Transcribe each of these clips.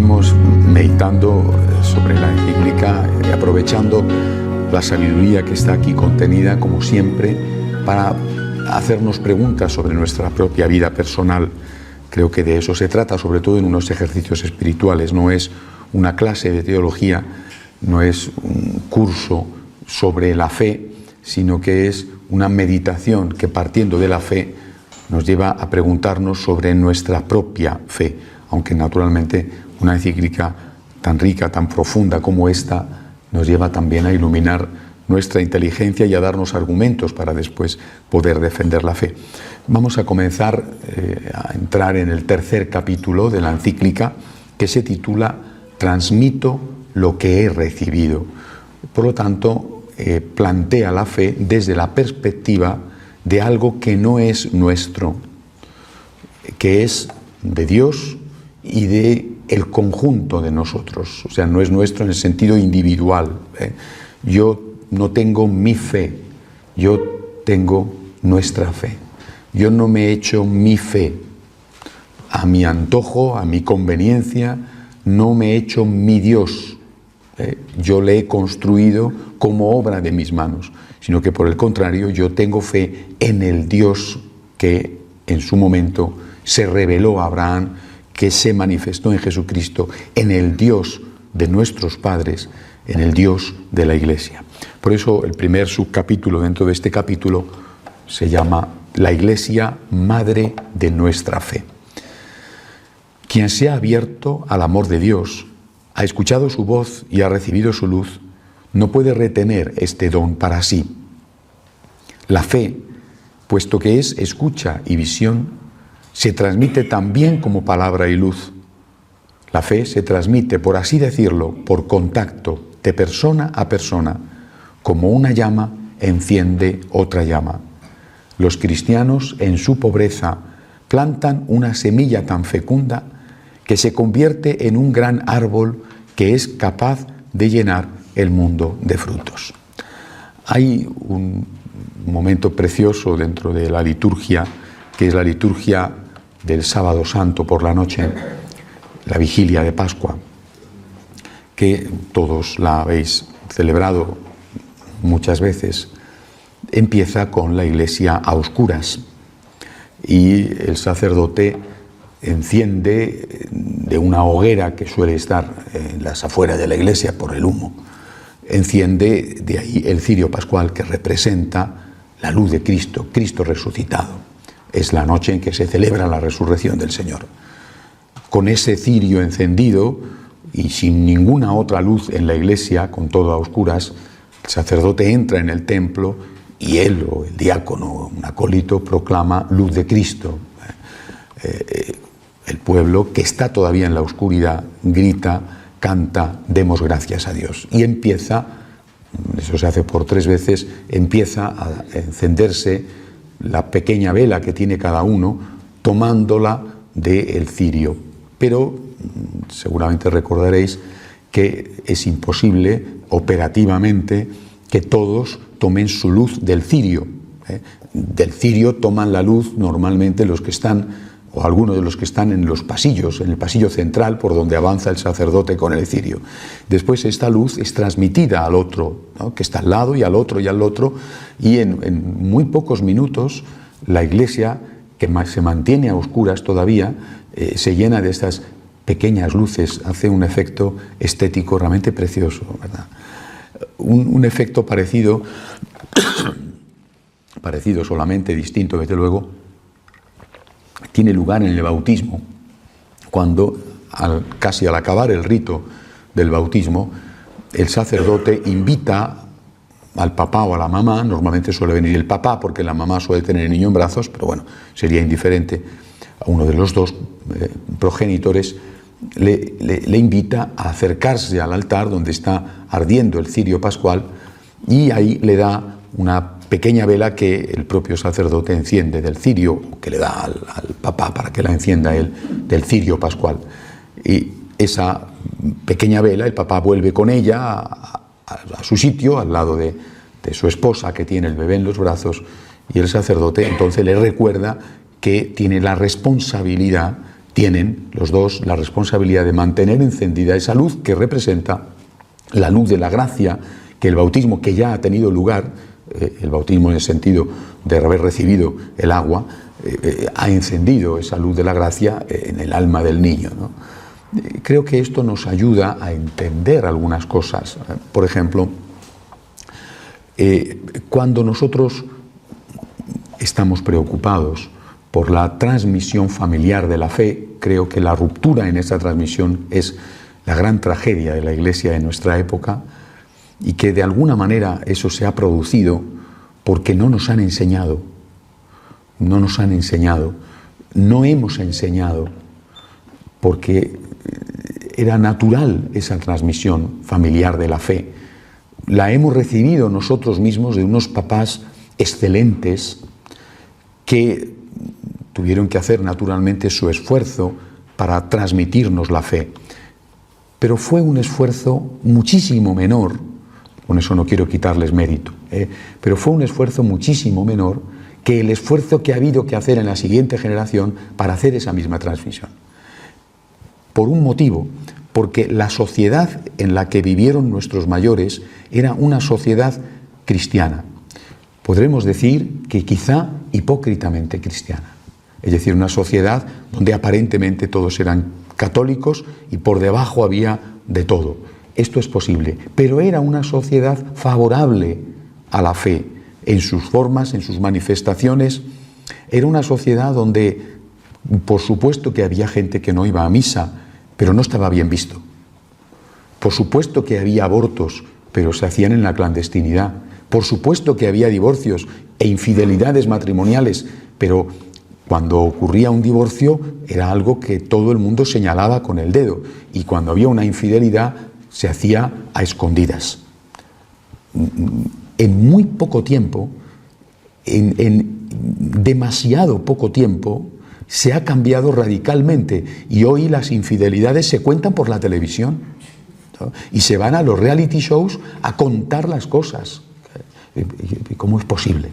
Seguimos meditando sobre la encíclica, aprovechando la sabiduría que está aquí contenida, como siempre, para hacernos preguntas sobre nuestra propia vida personal. Creo que de eso se trata, sobre todo en unos ejercicios espirituales. No es una clase de teología, no es un curso sobre la fe, sino que es una meditación que, partiendo de la fe, nos lleva a preguntarnos sobre nuestra propia fe, aunque naturalmente una encíclica tan rica, tan profunda como esta, nos lleva también a iluminar nuestra inteligencia y a darnos argumentos para después poder defender la fe. Vamos a comenzar a entrar en el tercer capítulo de la encíclica, que se titula Transmito lo que he recibido. Por lo tanto, plantea la fe desde la perspectiva de algo que no es nuestro, que es de Dios y de el conjunto de nosotros. O sea, no es nuestro en el sentido individual. Yo no tengo mi fe, yo tengo nuestra fe. Yo no me he hecho mi fe a mi antojo, a mi conveniencia, no me he hecho mi Dios. Yo le he construido como obra de mis manos, sino que por el contrario yo tengo fe en el Dios que en su momento se reveló a Abraham, que se manifestó en Jesucristo, en el Dios de nuestros padres, en el Dios de la Iglesia. Por eso el primer subcapítulo dentro de este capítulo se llama La Iglesia, Madre de nuestra fe. Quien se ha abierto al amor de Dios, ha escuchado su voz y ha recibido su luz, no puede retener este don para sí. La fe, puesto que es escucha y visión, se transmite también como palabra y luz. La fe se transmite, por así decirlo, por contacto de persona a persona, como una llama enciende otra llama. Los cristianos, en su pobreza, plantan una semilla tan fecunda que se convierte en un gran árbol que es capaz de llenar el mundo de frutos. Hay un momento precioso dentro de la liturgia, que es la liturgia del Sábado Santo por la noche, la vigilia de Pascua, que todos la habéis celebrado muchas veces. Empieza con la iglesia a oscuras y el sacerdote enciende de una hoguera que suele estar en las afueras de la iglesia por el humo, enciende de ahí el cirio pascual, que representa la luz de Cristo, Cristo resucitado. Es la noche en que se celebra la resurrección del Señor. Con ese cirio encendido y sin ninguna otra luz en la iglesia, con todo a oscuras, el sacerdote entra en el templo y él, o el diácono, un acólito, proclama luz de Cristo. El pueblo, que está todavía en la oscuridad, grita, canta, demos gracias a Dios. Y empieza, eso se hace por 3 veces, empieza a encenderse la pequeña vela que tiene cada uno, tomándola del cirio. Pero seguramente recordaréis que es imposible operativamente que todos tomen su luz del cirio. Del cirio toman la luz normalmente los que están, o algunos de los que están en los pasillos, en el pasillo central por donde avanza el sacerdote con el cirio. Después esta luz es transmitida al otro, ¿no?, que está al lado, y al otro y al otro, y en muy pocos minutos la iglesia, que se mantiene a oscuras todavía, se llena de estas pequeñas luces, hace un efecto estético realmente precioso, ¿verdad? Un efecto parecido, solamente distinto desde luego, tiene lugar en el bautismo, cuando casi al acabar el rito del bautismo, el sacerdote invita al papá o a la mamá. Normalmente suele venir el papá porque la mamá suele tener el niño en brazos, pero bueno, sería indiferente, a uno de los dos progenitores le invita a acercarse al altar donde está ardiendo el cirio pascual, y ahí le da una pequeña vela que el propio sacerdote enciende del cirio, que le da al papá para que la encienda él, del cirio pascual. Y esa pequeña vela, el papá vuelve con ella a su sitio, al lado de su esposa, que tiene el bebé en los brazos, y el sacerdote entonces le recuerda que tiene la responsabilidad tienen los dos la responsabilidad de mantener encendida esa luz que representa la luz de la gracia, que el bautismo que ya ha tenido lugar, el bautismo en el sentido de haber recibido el agua, ha encendido esa luz de la gracia en el alma del niño, ¿no? Creo que esto nos ayuda a entender algunas cosas. Por ejemplo, cuando nosotros estamos preocupados por la transmisión familiar de la fe, creo que la ruptura en esa transmisión es la gran tragedia de la Iglesia de nuestra época, y que de alguna manera eso se ha producido porque no nos han enseñado, no hemos enseñado, porque era natural esa transmisión familiar de la fe. La hemos recibido nosotros mismos de unos papás excelentes que tuvieron que hacer naturalmente su esfuerzo para transmitirnos la fe. Pero fue un esfuerzo muchísimo menor, con eso no quiero quitarles mérito, pero fue un esfuerzo muchísimo menor que el esfuerzo que ha habido que hacer en la siguiente generación para hacer esa misma transmisión. Por un motivo, porque la sociedad en la que vivieron nuestros mayores era una sociedad cristiana. Podremos decir que quizá hipócritamente cristiana. Es decir, una sociedad donde aparentemente todos eran católicos y por debajo había de todo. Esto es posible, pero era una sociedad favorable a la fe en sus formas, en sus manifestaciones. Era una sociedad donde, por supuesto que había gente que no iba a misa, pero no estaba bien visto. Por supuesto que había abortos, pero se hacían en la clandestinidad. Por supuesto que había divorcios e infidelidades matrimoniales, pero cuando ocurría un divorcio era algo que todo el mundo señalaba con el dedo, y cuando había una infidelidad se hacía a escondidas. En muy poco tiempo, en demasiado poco tiempo, se ha cambiado radicalmente, y hoy las infidelidades se cuentan por la televisión, ¿no? Y se van a los reality shows a contar las cosas. ¿Cómo es posible?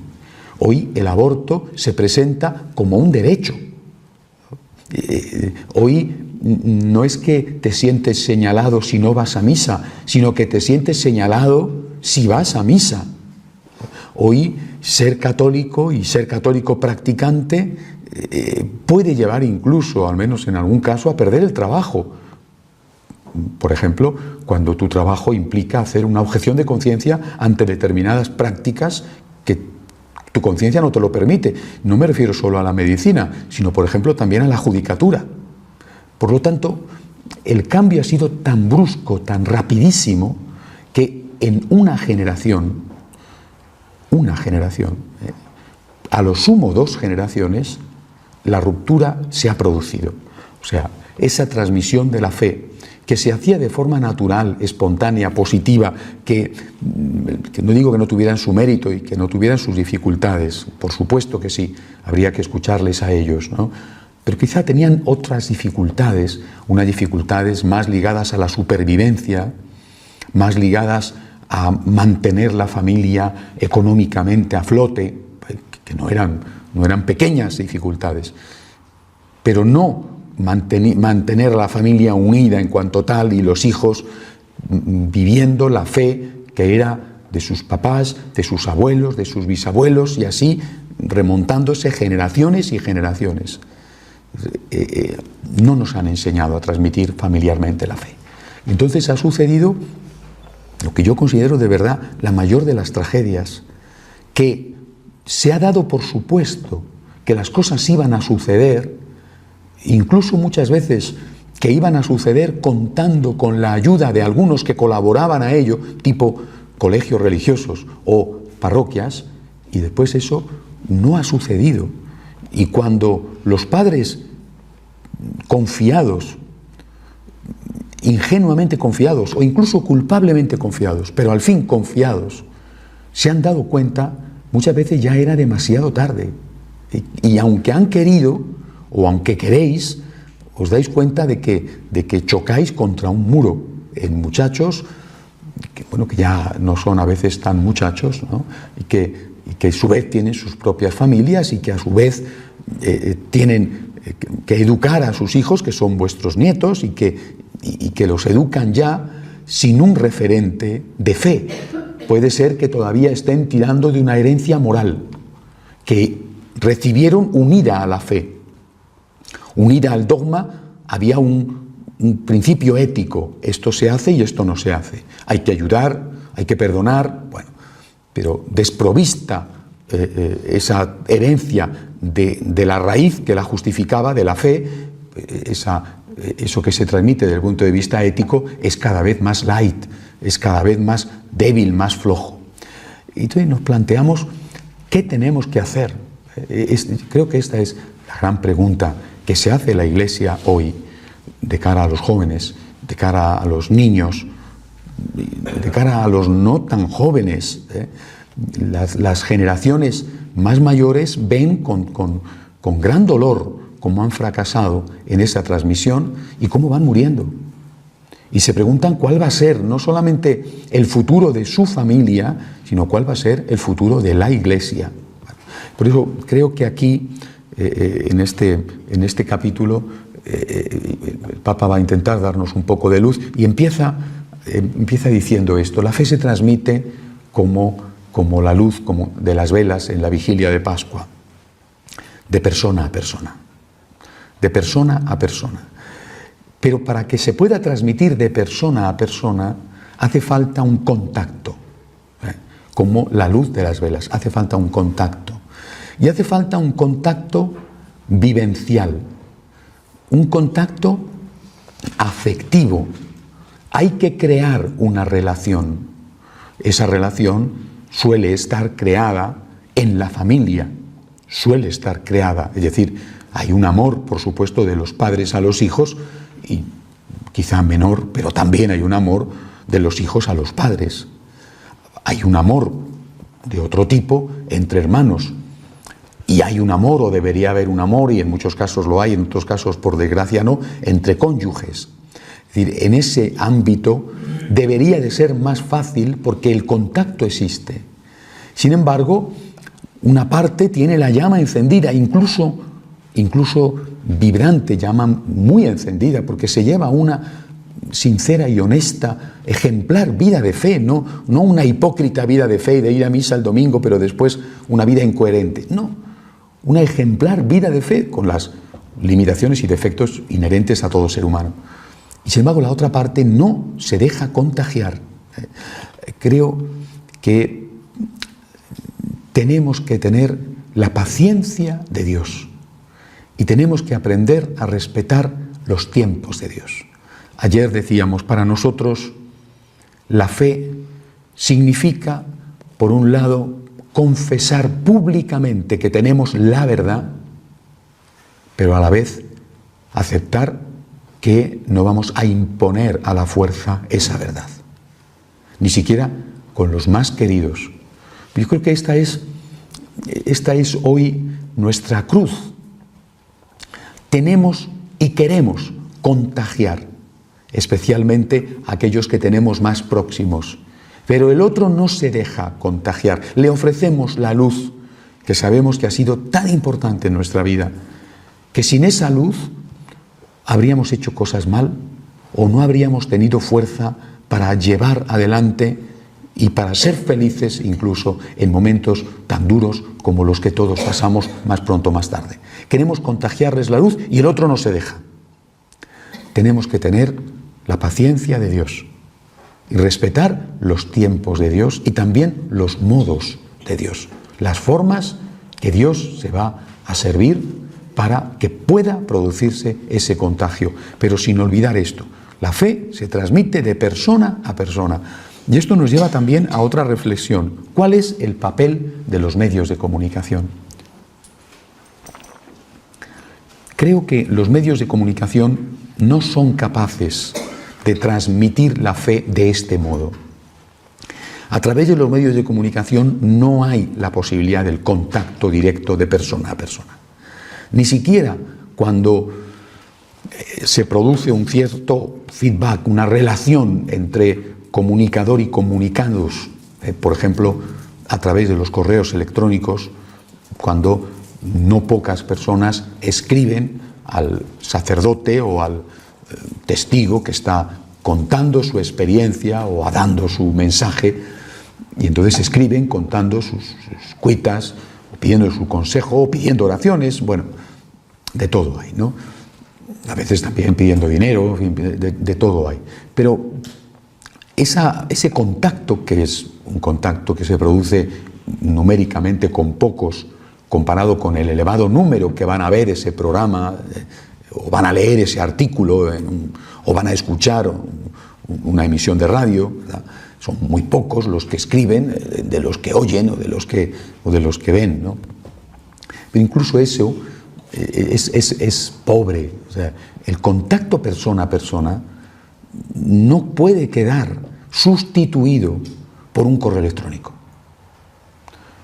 Hoy el aborto se presenta como un derecho. Hoy no es que te sientes señalado si no vas a misa, sino que te sientes señalado si vas a misa. Hoy ser católico y ser católico practicante puede llevar incluso, al menos en algún caso, a perder el trabajo. Por ejemplo, cuando tu trabajo implica hacer una objeción de conciencia ante determinadas prácticas que tu conciencia no te lo permite. No me refiero solo a la medicina, sino, por ejemplo, también a la judicatura. Por lo tanto, el cambio ha sido tan brusco, tan rapidísimo, que en una generación, a lo sumo 2 generaciones, la ruptura se ha producido. O sea, esa transmisión de la fe, que se hacía de forma natural, espontánea, positiva, que no digo que no tuvieran su mérito y que no tuvieran sus dificultades, por supuesto que sí, habría que escucharles a ellos, ¿no? Pero quizá tenían otras dificultades, unas dificultades más ligadas a la supervivencia, más ligadas a mantener la familia económicamente a flote, que no eran pequeñas dificultades, pero no mantener a la familia unida en cuanto tal y los hijos viviendo la fe que era de sus papás, de sus abuelos, de sus bisabuelos, y así remontándose generaciones y generaciones. No nos han enseñado a transmitir familiarmente la fe. Entonces ha sucedido lo que yo considero de verdad la mayor de las tragedias, que se ha dado por supuesto que las cosas iban a suceder, incluso muchas veces que iban a suceder contando con la ayuda de algunos que colaboraban a ello, tipo colegios religiosos o parroquias, y después eso no ha sucedido. Y cuando los padres confiados, ingenuamente confiados o incluso culpablemente confiados, pero al fin confiados, se han dado cuenta, muchas veces ya era demasiado tarde. Y aunque han querido, o aunque queréis, os dais cuenta de que chocáis contra un muro en muchachos que ya no son a veces tan muchachos, ¿no? y que a su vez tienen sus propias familias y que a su vez tienen que educar a sus hijos, que son vuestros nietos, y que los educan ya sin un referente de fe. Puede ser que todavía estén tirando de una herencia moral que recibieron unida a la fe. Unida al dogma había un principio ético: esto se hace y esto no se hace. Hay que ayudar, hay que perdonar, bueno, pero desprovista esa herencia de la raíz que la justificaba, de la fe, eso que se transmite desde el punto de vista ético es cada vez más light, es cada vez más débil, más flojo. Y entonces nos planteamos qué tenemos que hacer. Creo que esta es la gran pregunta que se hace la Iglesia hoy, de cara a los jóvenes, de cara a los niños, de cara a los no tan jóvenes. Las generaciones más mayores ven con gran dolor cómo han fracasado en esa transmisión y cómo van muriendo. Y se preguntan cuál va a ser no solamente el futuro de su familia, sino cuál va a ser el futuro de la Iglesia. Por eso creo que aquí, en este capítulo, el Papa va a intentar darnos un poco de luz y empieza diciendo esto: la fe se transmite como la luz de las velas en la vigilia de Pascua, de persona a persona, de persona a persona. Pero para que se pueda transmitir de persona a persona hace falta un contacto, como la luz de las velas, hace falta un contacto. Y hace falta un contacto vivencial, un contacto afectivo. Hay que crear una relación. Esa relación suele estar creada en la familia, suele estar creada, es decir, hay un amor, por supuesto, de los padres a los hijos, y quizá menor, pero también hay un amor de los hijos a los padres. Hay un amor de otro tipo entre hermanos, y hay un amor, o debería haber un amor, y en muchos casos lo hay, en otros casos, por desgracia, no, entre cónyuges. Es decir, en ese ámbito debería de ser más fácil porque el contacto existe. Sin embargo, una parte tiene la llama encendida, incluso vibrante, llama muy encendida, porque se lleva una sincera y honesta, ejemplar vida de fe, no una hipócrita vida de fe de ir a misa el domingo, pero después una vida incoherente. No, una ejemplar vida de fe con las limitaciones y defectos inherentes a todo ser humano. Y sin embargo, la otra parte no se deja contagiar. Creo que tenemos que tener la paciencia de Dios y tenemos que aprender a respetar los tiempos de Dios. Ayer decíamos, para nosotros la fe significa, por un lado, confesar públicamente que tenemos la verdad, pero a la vez aceptar que no vamos a imponer a la fuerza esa verdad, ni siquiera con los más queridos. Yo creo que esta es hoy nuestra cruz. Tenemos y queremos contagiar, especialmente a aquellos que tenemos más próximos, pero el otro no se deja contagiar. Le ofrecemos la luz, que sabemos que ha sido tan importante en nuestra vida, que sin esa luz habríamos hecho cosas mal o no habríamos tenido fuerza para llevar adelante y para ser felices incluso en momentos tan duros como los que todos pasamos más pronto o más tarde. Queremos contagiarles la luz y el otro no se deja. Tenemos que tener la paciencia de Dios y respetar los tiempos de Dios y también los modos de Dios, las formas que Dios se va a servir para que pueda producirse ese contagio, pero sin olvidar esto: la fe se transmite de persona a persona. Y esto nos lleva también a otra reflexión. ¿Cuál es el papel de los medios de comunicación? Creo que los medios de comunicación no son capaces de transmitir la fe de este modo. A través de los medios de comunicación no hay la posibilidad del contacto directo de persona a persona. Ni siquiera cuando se produce un cierto feedback, una relación entre comunicador y comunicados, por ejemplo, a través de los correos electrónicos, cuando no pocas personas escriben al sacerdote o al testigo que está contando su experiencia o dando su mensaje, y entonces escriben contando sus cuitas, o pidiendo su consejo, o pidiendo oraciones, bueno, de todo hay, ¿no? A veces también pidiendo dinero, en fin, de todo hay. Pero ese contacto, que es un contacto que se produce numéricamente con pocos, comparado con el elevado número que van a ver ese programa, o van a leer ese artículo, o van a escuchar una emisión de radio, ¿verdad? Son muy pocos los que escriben, de los que oyen o de los que ven, ¿no? Pero incluso eso es pobre. O sea, el contacto persona a persona no puede quedar sustituido por un correo electrónico.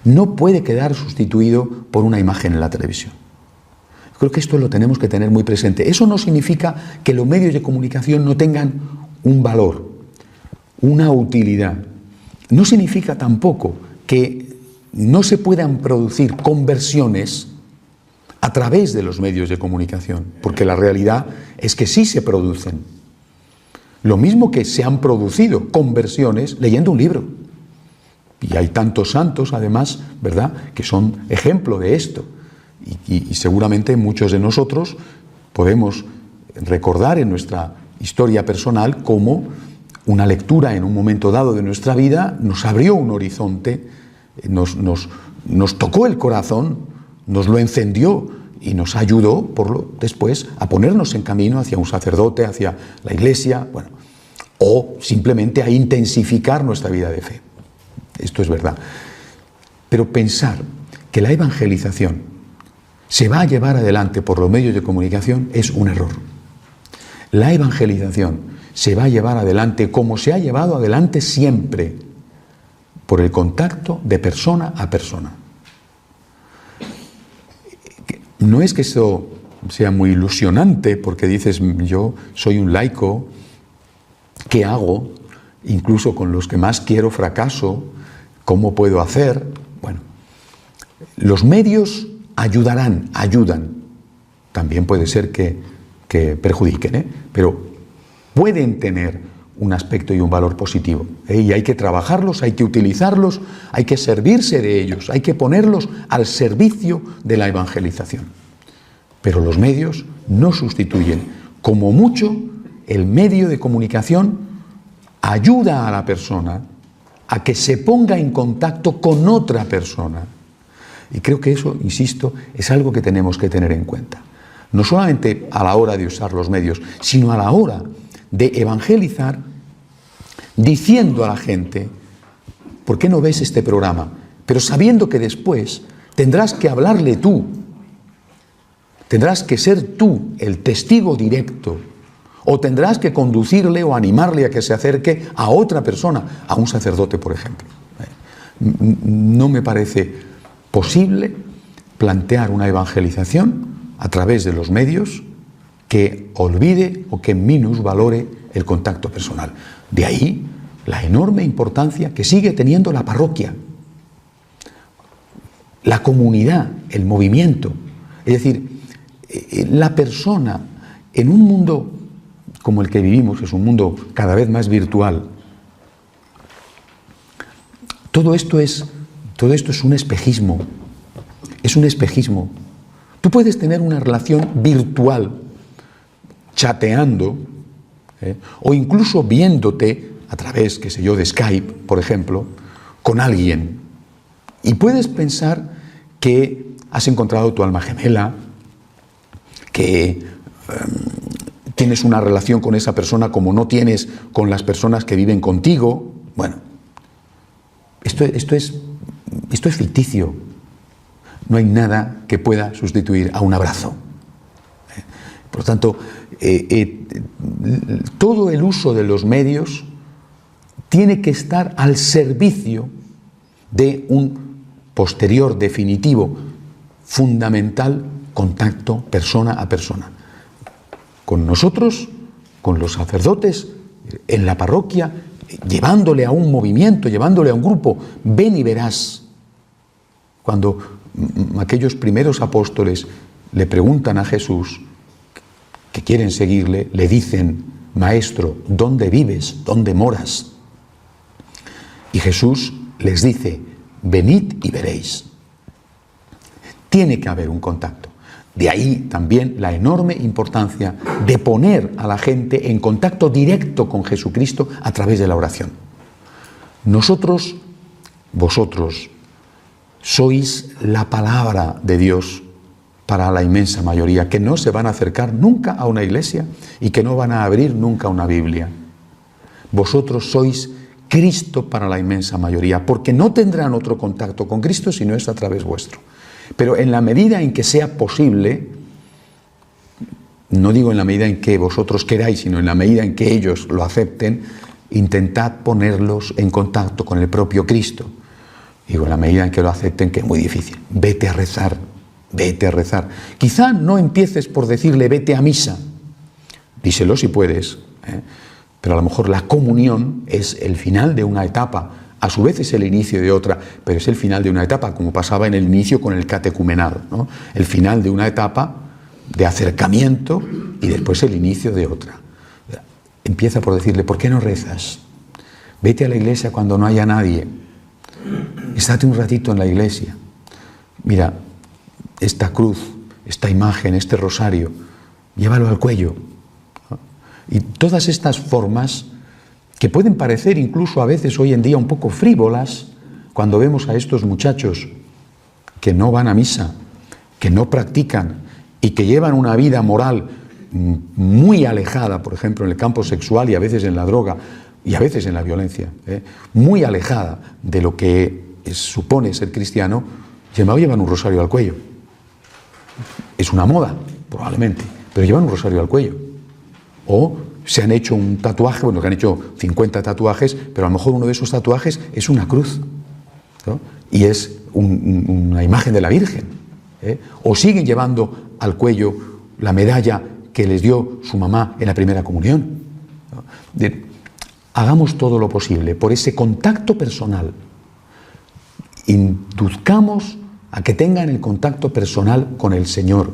No puede quedar sustituido por una imagen en la televisión. Creo que esto lo tenemos que tener muy presente. Eso no significa que los medios de comunicación no tengan un valor, una utilidad. No significa tampoco que no se puedan producir conversiones a través de los medios de comunicación, porque la realidad es que sí se producen. Lo mismo que se han producido conversiones leyendo un libro. Y hay tantos santos, además, ¿verdad?, que son ejemplo de esto. Y seguramente muchos de nosotros podemos recordar en nuestra historia personal cómo una lectura en un momento dado de nuestra vida nos abrió un horizonte, nos tocó el corazón, nos lo encendió y nos ayudó después a ponernos en camino hacia un sacerdote, hacia la iglesia, bueno, o simplemente a intensificar nuestra vida de fe. Esto es verdad. Pero pensar que la evangelización se va a llevar adelante por los medios de comunicación es un error. La evangelización se va a llevar adelante como se ha llevado adelante siempre, por el contacto de persona a persona. No es que esto sea muy ilusionante, porque dices, yo soy un laico, ¿qué hago? Incluso con los que más quiero fracaso, ¿cómo puedo hacer? Bueno, los medios ayudan. También puede ser que perjudiquen, pero pueden tener un aspecto y un valor positivo, y hay que trabajarlos, hay que utilizarlos, hay que servirse de ellos, hay que ponerlos al servicio de la evangelización. Pero los medios no sustituyen. Como mucho, el medio de comunicación ayuda a la persona a que se ponga en contacto con otra persona. Y creo que eso, insisto, es algo que tenemos que tener en cuenta. No solamente a la hora de usar los medios, sino a la hora de evangelizar, diciendo a la gente, ¿por qué no ves este programa? Pero sabiendo que después tendrás que hablarle tú, tendrás que ser tú el testigo directo, o tendrás que conducirle o animarle a que se acerque a otra persona, a un sacerdote, por ejemplo. No me parece posible plantear una evangelización a través de los medios que olvide o que minusvalore el contacto personal. De ahí la enorme importancia que sigue teniendo la parroquia, la comunidad, el movimiento. Es decir, la persona en un mundo como el que vivimos, es un mundo cada vez más virtual, todo esto es un espejismo. Es un espejismo. Tú puedes tener una relación virtual, chateando, o incluso viéndote a través, qué sé yo, de Skype, por ejemplo, con alguien. Y puedes pensar que has encontrado tu alma gemela, que tienes una relación con esa persona como no tienes con las personas que viven contigo. Bueno, esto es ficticio. No hay nada que pueda sustituir a un abrazo. Por lo tanto, todo el uso de los medios tiene que estar al servicio de un posterior, definitivo, fundamental contacto persona a persona. Con nosotros, con los sacerdotes, en la parroquia, llevándole a un movimiento, llevándole a un grupo. Ven y verás. Cuando aquellos primeros apóstoles le preguntan a Jesús, que quieren seguirle le dicen: Maestro, ¿dónde vives? ¿Dónde moras? Y Jesús les dice: venid y veréis. Tiene que haber un contacto. De ahí también la enorme importancia de poner a la gente en contacto directo con Jesucristo a través de la oración. Nosotros, vosotros, sois la palabra de Dios para la inmensa mayoría, que no se van a acercar nunca a una iglesia y que no van a abrir nunca una Biblia. Vosotros sois Cristo para la inmensa mayoría, porque no tendrán otro contacto con Cristo si no es a través vuestro. Pero en la medida en que sea posible, no digo en la medida en que vosotros queráis, sino en la medida en que ellos lo acepten, intentad ponerlos en contacto con el propio Cristo. Digo, en la medida en que lo acepten, que es muy difícil. Vete a rezar, vete a rezar. Quizá no empieces por decirle vete a misa, díselo si puedes, pero a lo mejor la comunión es el final de una etapa, a su vez es el inicio de otra, pero es el final de una etapa, como pasaba en el inicio con el catecumenado, ¿no? El final de una etapa de acercamiento y después el inicio de otra. Empieza por decirle: ¿por qué no rezas? Vete a la iglesia cuando no haya nadie. Estate un ratito en la iglesia. Mira, esta cruz, esta imagen, este rosario, llévalo al cuello. Y todas estas formas que pueden parecer incluso a veces hoy en día un poco frívolas, cuando vemos a estos muchachos que no van a misa, que no practican y que llevan una vida moral muy alejada, por ejemplo, en el campo sexual y a veces en la droga y a veces en la violencia, muy alejada de lo que supone ser cristiano, llevan un rosario al cuello. Es una moda, probablemente, pero llevan un rosario al cuello. O se han hecho un tatuaje, bueno, que han hecho 50 tatuajes, pero a lo mejor uno de esos tatuajes es una cruz, ¿no? Y es una imagen de la Virgen. O siguen llevando al cuello la medalla que les dio su mamá en la primera comunión, ¿no? Hagamos todo lo posible por ese contacto personal. Induzcamos a que tengan el contacto personal con el Señor.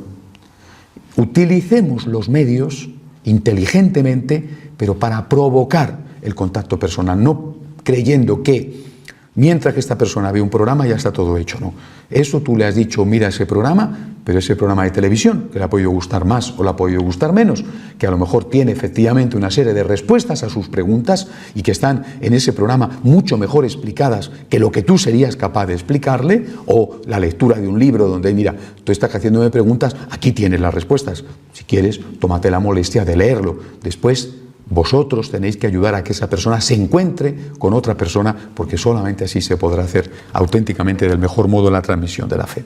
Utilicemos los medios inteligentemente, pero para provocar el contacto personal, no creyendo que mientras que esta persona ve un programa ya está todo hecho, no. Eso tú le has dicho: mira ese programa, pero ese programa de televisión, que le ha podido gustar más o le ha podido gustar menos, que a lo mejor tiene efectivamente una serie de respuestas a sus preguntas y que están en ese programa mucho mejor explicadas que lo que tú serías capaz de explicarle, o la lectura de un libro donde, mira, tú estás haciéndome preguntas, aquí tienes las respuestas, si quieres, tómate la molestia de leerlo. Después, vosotros tenéis que ayudar a que esa persona se encuentre con otra persona, porque solamente así se podrá hacer auténticamente del mejor modo la transmisión de la fe.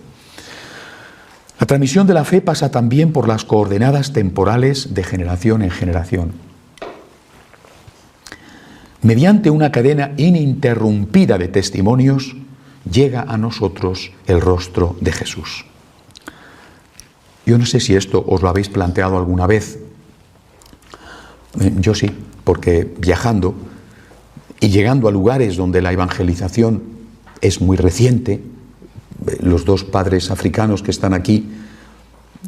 La transmisión de la fe pasa también por las coordenadas temporales de generación en generación. Mediante una cadena ininterrumpida de testimonios, llega a nosotros el rostro de Jesús. Yo no sé si esto os lo habéis planteado alguna vez. Yo sí, porque viajando y llegando a lugares donde la evangelización es muy reciente, los dos padres africanos que están aquí,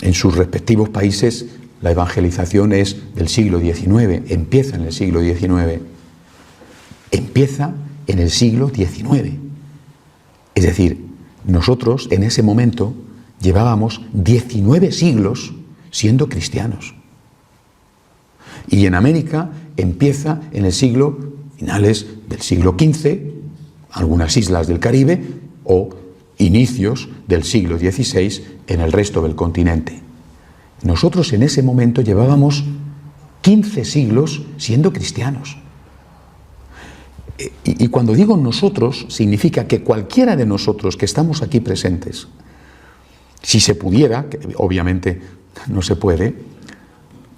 en sus respectivos países, la evangelización es del siglo XIX, empieza en el siglo XIX. Empieza en el siglo XIX. Es decir, nosotros en ese momento llevábamos 19 siglos siendo cristianos. Y en América empieza en el finales del siglo XV, algunas islas del Caribe, o inicios del siglo XVI en el resto del continente. Nosotros en ese momento llevábamos 15 siglos siendo cristianos. Y cuando digo nosotros, significa que cualquiera de nosotros que estamos aquí presentes, si se pudiera, que obviamente no se puede,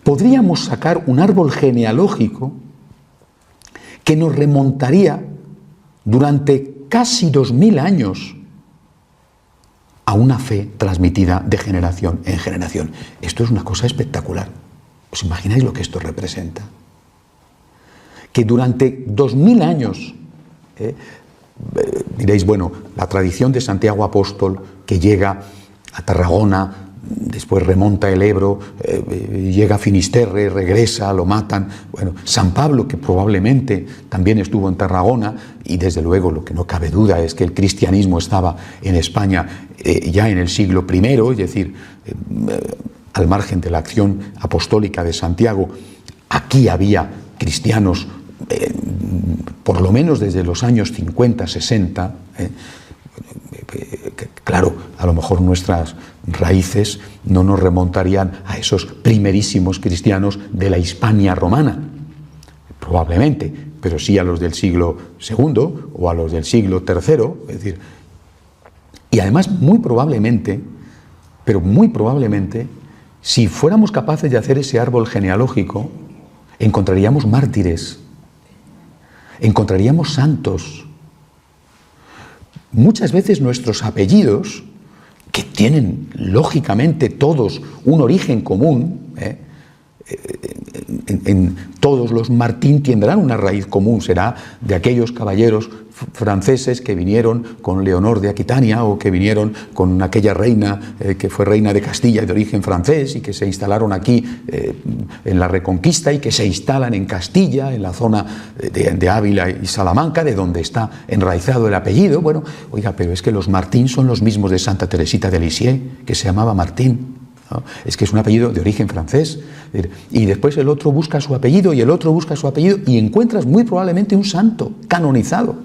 podríamos sacar un árbol genealógico que nos remontaría durante casi 2000 años a una fe transmitida de generación en generación. Esto es una cosa espectacular. ¿Os imagináis lo que esto representa? Que durante 2000 años, diréis, bueno, la tradición de Santiago Apóstol, que llega a Tarragona después remonta el Ebro, llega a Finisterre, regresa, lo matan. Bueno, San Pablo, que probablemente también estuvo en Tarragona, y desde luego lo que no cabe duda es que el cristianismo estaba en España ya en el siglo I, es decir, al margen de la acción apostólica de Santiago, aquí había cristianos, por lo menos desde los años 50, 60, claro, a lo mejor nuestras raíces no nos remontarían a esos primerísimos cristianos de la Hispania romana, probablemente, pero sí a los del siglo II o a los del siglo III, es decir, y además muy probablemente, pero muy probablemente, si fuéramos capaces de hacer ese árbol genealógico, encontraríamos mártires, encontraríamos santos. Muchas veces nuestros apellidos, que tienen lógicamente todos un origen común, en todos los Martín tendrán una raíz común, será de aquellos caballeros franceses que vinieron con Leonor de Aquitania o que vinieron con aquella reina que fue reina de Castilla de origen francés y que se instalaron aquí en la Reconquista y que se instalan en Castilla, en la zona de Ávila y Salamanca, de donde está enraizado el apellido. Bueno, oiga, pero es que los Martín son los mismos de Santa Teresita de Lisieux, que se llamaba Martín, ¿no? Es que es un apellido de origen francés, y después el otro busca su apellido y el otro busca su apellido y encuentras muy probablemente un santo canonizado,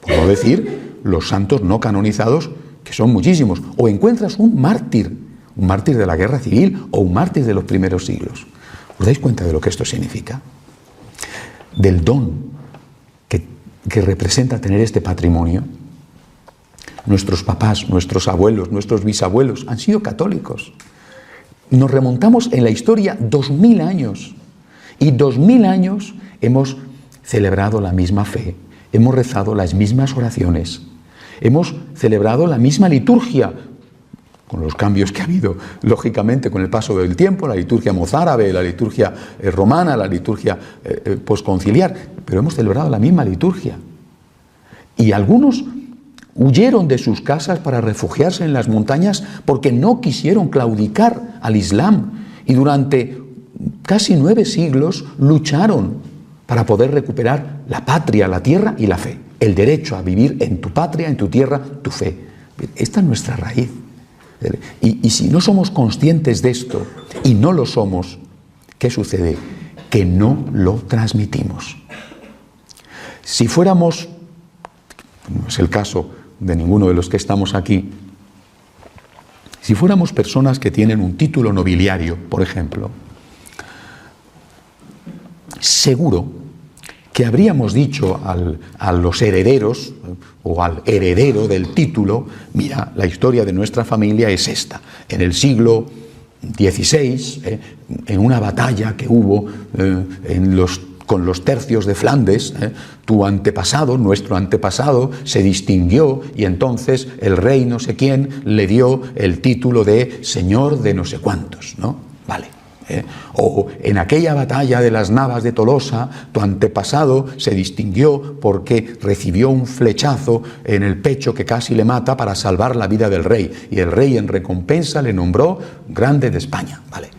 por no decir los santos no canonizados, que son muchísimos, o encuentras un mártir de la guerra civil o un mártir de los primeros siglos. ¿Os dais cuenta de lo que esto significa? Del don que representa tener este patrimonio. Nuestros papás, nuestros abuelos, nuestros bisabuelos han sido católicos. Nos remontamos en la historia 2000 años y 2000 años hemos celebrado la misma fe, hemos rezado las mismas oraciones, hemos celebrado la misma liturgia, con los cambios que ha habido, lógicamente, con el paso del tiempo, la liturgia mozárabe, la liturgia romana, la liturgia posconciliar, pero hemos celebrado la misma liturgia. Y algunos huyeron de sus casas para refugiarse en las montañas porque no quisieron claudicar al Islam y durante casi 9 siglos lucharon para poder recuperar la patria, la tierra y la fe. El derecho a vivir en tu patria, en tu tierra, tu fe. Esta es nuestra raíz. Y si no somos conscientes de esto, y no lo somos, ¿qué sucede? Que no lo transmitimos. Si fuéramos, no es el caso de ninguno de los que estamos aquí, si fuéramos personas que tienen un título nobiliario, por ejemplo, seguro que habríamos dicho a los herederos o al heredero del título: mira, la historia de nuestra familia es esta. En el siglo XVI, en una batalla que hubo con los tercios de Flandes, tu antepasado, nuestro antepasado, se distinguió y entonces el rey no sé quién le dio el título de señor de no sé cuántos, ¿no? Vale. O en aquella batalla de las Navas de Tolosa, tu antepasado se distinguió porque recibió un flechazo en el pecho que casi le mata para salvar la vida del rey, y el rey en recompensa le nombró grande de España, ¿vale?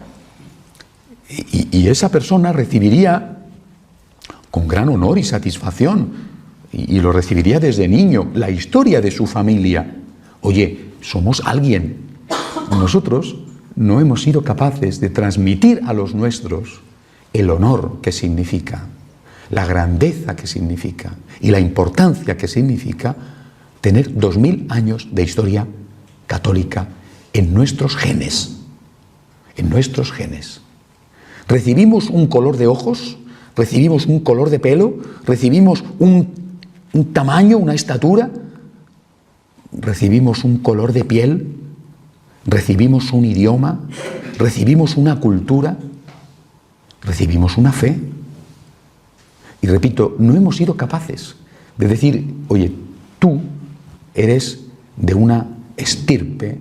Y esa persona recibiría con gran honor y satisfacción, y lo recibiría desde niño, la historia de su familia. Oye, somos alguien. Nosotros no hemos sido capaces de transmitir a los nuestros el honor que significa, la grandeza que significa y la importancia que significa tener 2000 años de historia católica en nuestros genes. En nuestros genes. Recibimos un color de ojos, recibimos un color de pelo, recibimos un tamaño, una estatura, recibimos un color de piel, recibimos un idioma, recibimos una cultura, recibimos una fe. Y repito, no hemos sido capaces de decir: oye, tú eres de una estirpe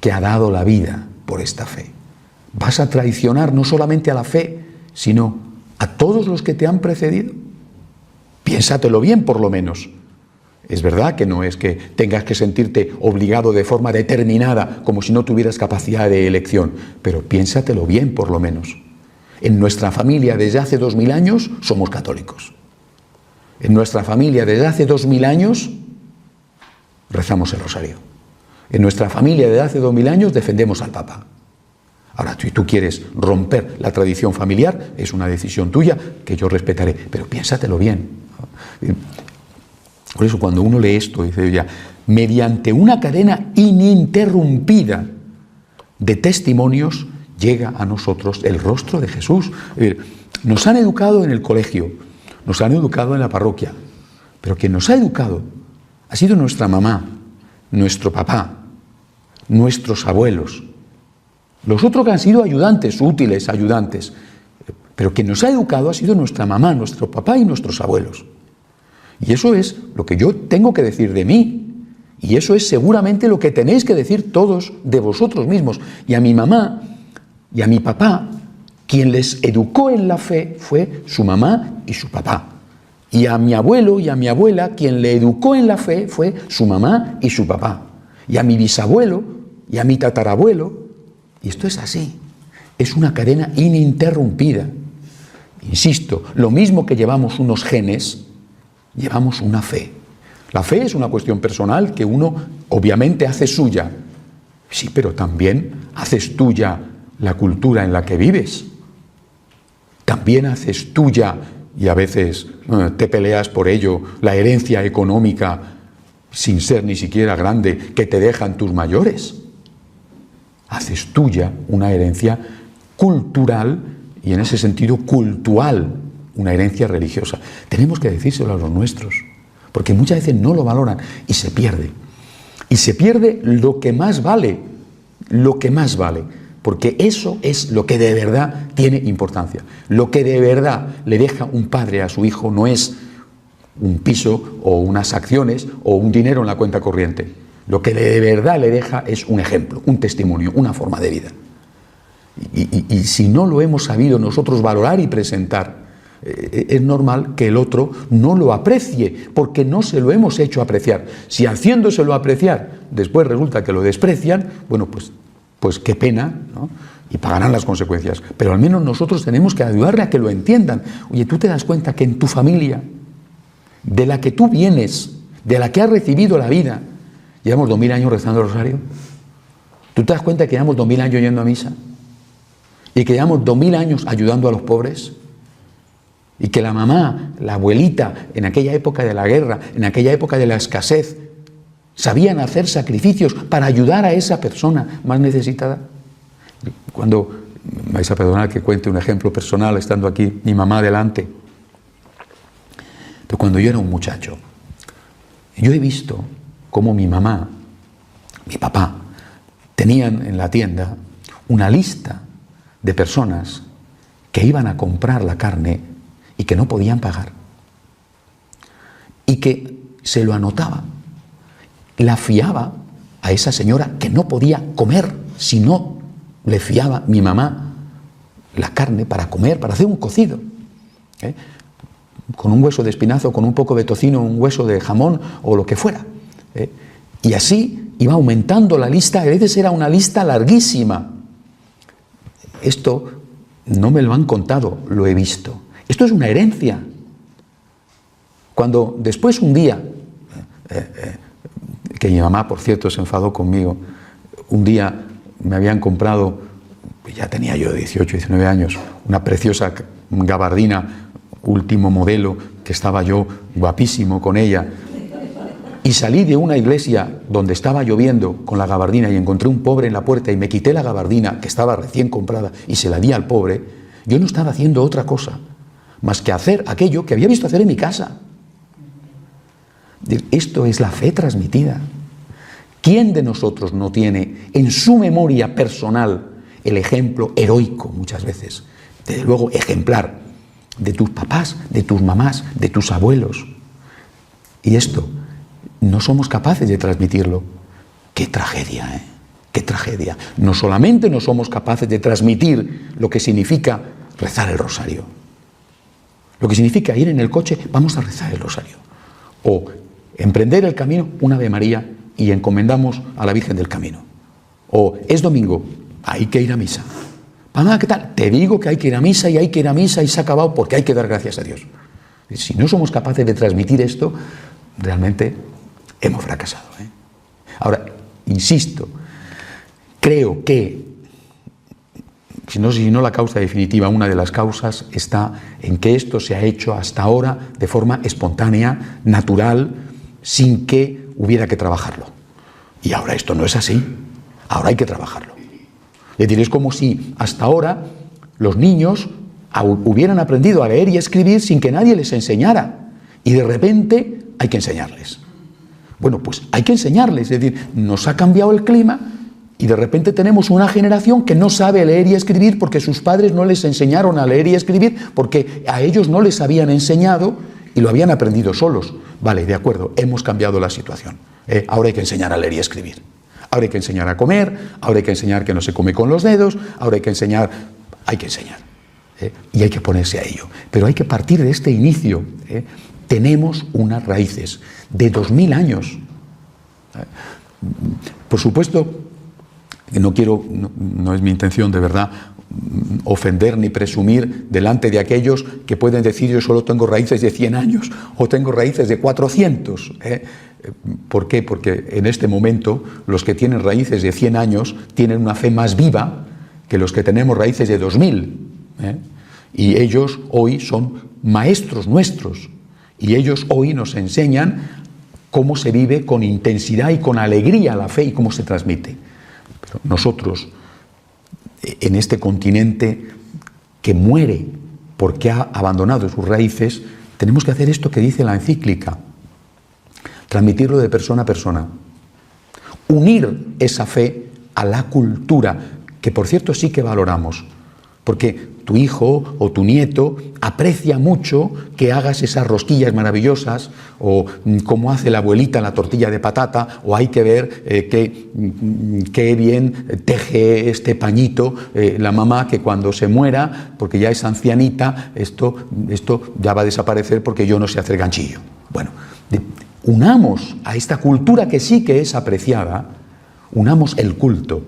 que ha dado la vida por esta fe. Vas a traicionar no solamente a la fe, sino a todos los que te han precedido. Piénsatelo bien, por lo menos. Es verdad que no es que tengas que sentirte obligado de forma determinada, como si no tuvieras capacidad de elección, pero piénsatelo bien, por lo menos. En nuestra familia desde hace 2000 años somos católicos. En nuestra familia desde hace 2000 años rezamos el rosario. En nuestra familia desde hace 2000 años defendemos al Papa. Ahora, si tú quieres romper la tradición familiar, es una decisión tuya que yo respetaré, pero piénsatelo bien. Por eso cuando uno lee esto, dice ya, mediante una cadena ininterrumpida de testimonios llega a nosotros el rostro de Jesús. Nos han educado en el colegio, nos han educado en la parroquia, pero quien nos ha educado ha sido nuestra mamá, nuestro papá, nuestros abuelos. Los otros que han sido ayudantes, útiles ayudantes, pero quien nos ha educado ha sido nuestra mamá, nuestro papá y nuestros abuelos. Y eso es lo que yo tengo que decir de mí. Y eso es seguramente lo que tenéis que decir todos de vosotros mismos. Y a mi mamá y a mi papá, quien les educó en la fe fue su mamá y su papá. Y a mi abuelo y a mi abuela, quien le educó en la fe fue su mamá y su papá. Y a mi bisabuelo y a mi tatarabuelo. Y esto es así. Es una cadena ininterrumpida. Insisto, lo mismo que llevamos unos genes, llevamos una fe. La fe es una cuestión personal que uno obviamente hace suya. Sí, pero también haces tuya la cultura en la que vives. También haces tuya, y a veces te peleas por ello, la herencia económica, sin ser ni siquiera grande, que te dejan tus mayores. Haces tuya una herencia cultural y en ese sentido cultural, una herencia religiosa. Tenemos que decírselo a los nuestros, porque muchas veces no lo valoran y se pierde. Y se pierde lo que más vale, porque eso es lo que de verdad tiene importancia. Lo que de verdad le deja un padre a su hijo no es un piso o unas acciones o un dinero en la cuenta corriente. Lo que de verdad le deja es un ejemplo, un testimonio, una forma de vida. Y si no lo hemos sabido nosotros valorar y presentar, es normal que el otro no lo aprecie, porque no se lo hemos hecho apreciar. Si haciéndoselo apreciar, después resulta que lo desprecian, bueno, pues qué pena, ¿no? Y pagarán las consecuencias. Pero al menos nosotros tenemos que ayudarle a que lo entiendan. Oye, tú te das cuenta que en tu familia, de la que tú vienes, de la que has recibido la vida, llevamos 2000 años rezando el rosario. ¿Tú te das cuenta que llevamos 2000 años yendo a misa? Y que llevamos 2000 años ayudando a los pobres. Y que la mamá, la abuelita, en aquella época de la guerra, en aquella época de la escasez, sabían hacer sacrificios para ayudar a esa persona más necesitada. Cuando, me vais a perdonar que cuente un ejemplo personal, estando aquí mi mamá delante, pero cuando yo era un muchacho, yo he visto cómo mi mamá, mi papá, tenían en la tienda una lista de personas que iban a comprar la carne y que no podían pagar. Y que se lo anotaba. La fiaba a esa señora que no podía comer si no le fiaba mi mamá la carne para comer, para hacer un cocido. Con un hueso de espinazo, con un poco de tocino, un hueso de jamón o lo que fuera. Y así iba aumentando la lista, a veces era una lista larguísima. Esto no me lo han contado, lo he visto. Esto es una herencia. Cuando después un día, que mi mamá, por cierto, se enfadó conmigo, un día me habían comprado, ya tenía yo 18, 19 años, una preciosa gabardina, último modelo, que estaba yo guapísimo con ella, y salí de una iglesia donde estaba lloviendo con la gabardina y encontré un pobre en la puerta y me quité la gabardina que estaba recién comprada y se la di al pobre. Yo no estaba haciendo otra cosa más que hacer aquello que había visto hacer en mi casa. Esto es la fe transmitida. ¿Quién de nosotros no tiene en su memoria personal el ejemplo heroico muchas veces, desde luego ejemplar, de tus papás, de tus mamás, de tus abuelos? Y esto no somos capaces de transmitirlo. ¡Qué tragedia, qué tragedia! No solamente no somos capaces de transmitir lo que significa rezar el rosario, lo que significa ir en el coche, vamos a rezar el rosario, o emprender el camino, una Ave María y encomendamos a la Virgen del Camino. O es domingo, hay que ir a misa. Mamá, ¿qué tal? Te digo que hay que ir a misa y hay que ir a misa y se ha acabado porque hay que dar gracias a Dios. Si no somos capaces de transmitir esto, realmente hemos fracasado, ¿eh? Ahora, insisto, creo que, si no la causa definitiva, una de las causas está en que esto se ha hecho hasta ahora de forma espontánea, natural, sin que hubiera que trabajarlo. Y ahora esto no es así, ahora hay que trabajarlo. Es decir, es como si hasta ahora los niños hubieran aprendido a leer y a escribir sin que nadie les enseñara. Y de repente hay que enseñarles. Bueno, pues hay que enseñarles, es decir, nos ha cambiado el clima y de repente tenemos una generación que no sabe leer y escribir porque sus padres no les enseñaron a leer y escribir, porque a ellos no les habían enseñado y lo habían aprendido solos. Vale, de acuerdo, hemos cambiado la situación. Ahora hay que enseñar a leer y escribir. Ahora hay que enseñar a comer, ahora hay que enseñar que no se come con los dedos, ahora hay que enseñar. Y hay que ponerse a ello. Pero hay que partir de este inicio. Tenemos unas raíces de 2000 años. Por supuesto, no es mi intención de verdad ofender ni presumir delante de aquellos que pueden decir yo solo tengo raíces de 100 años o tengo raíces de 400. ¿Por qué? Porque en este momento los que tienen raíces de 100 años tienen una fe más viva que los que tenemos raíces de 2000. Y ellos hoy son maestros nuestros. Y ellos hoy nos enseñan cómo se vive con intensidad y con alegría la fe y cómo se transmite. Pero nosotros, en este continente que muere porque ha abandonado sus raíces, tenemos que hacer esto que dice la encíclica, transmitirlo de persona a persona, unir esa fe a la cultura, que por cierto sí que valoramos, porque tu hijo o tu nieto aprecia mucho que hagas esas rosquillas maravillosas o cómo hace la abuelita la tortilla de patata, o hay que ver qué bien teje este pañito la mamá, que cuando se muera, porque ya es ancianita, esto ya va a desaparecer porque yo no sé hacer ganchillo. Bueno, unamos a esta cultura que sí que es apreciada, unamos el culto.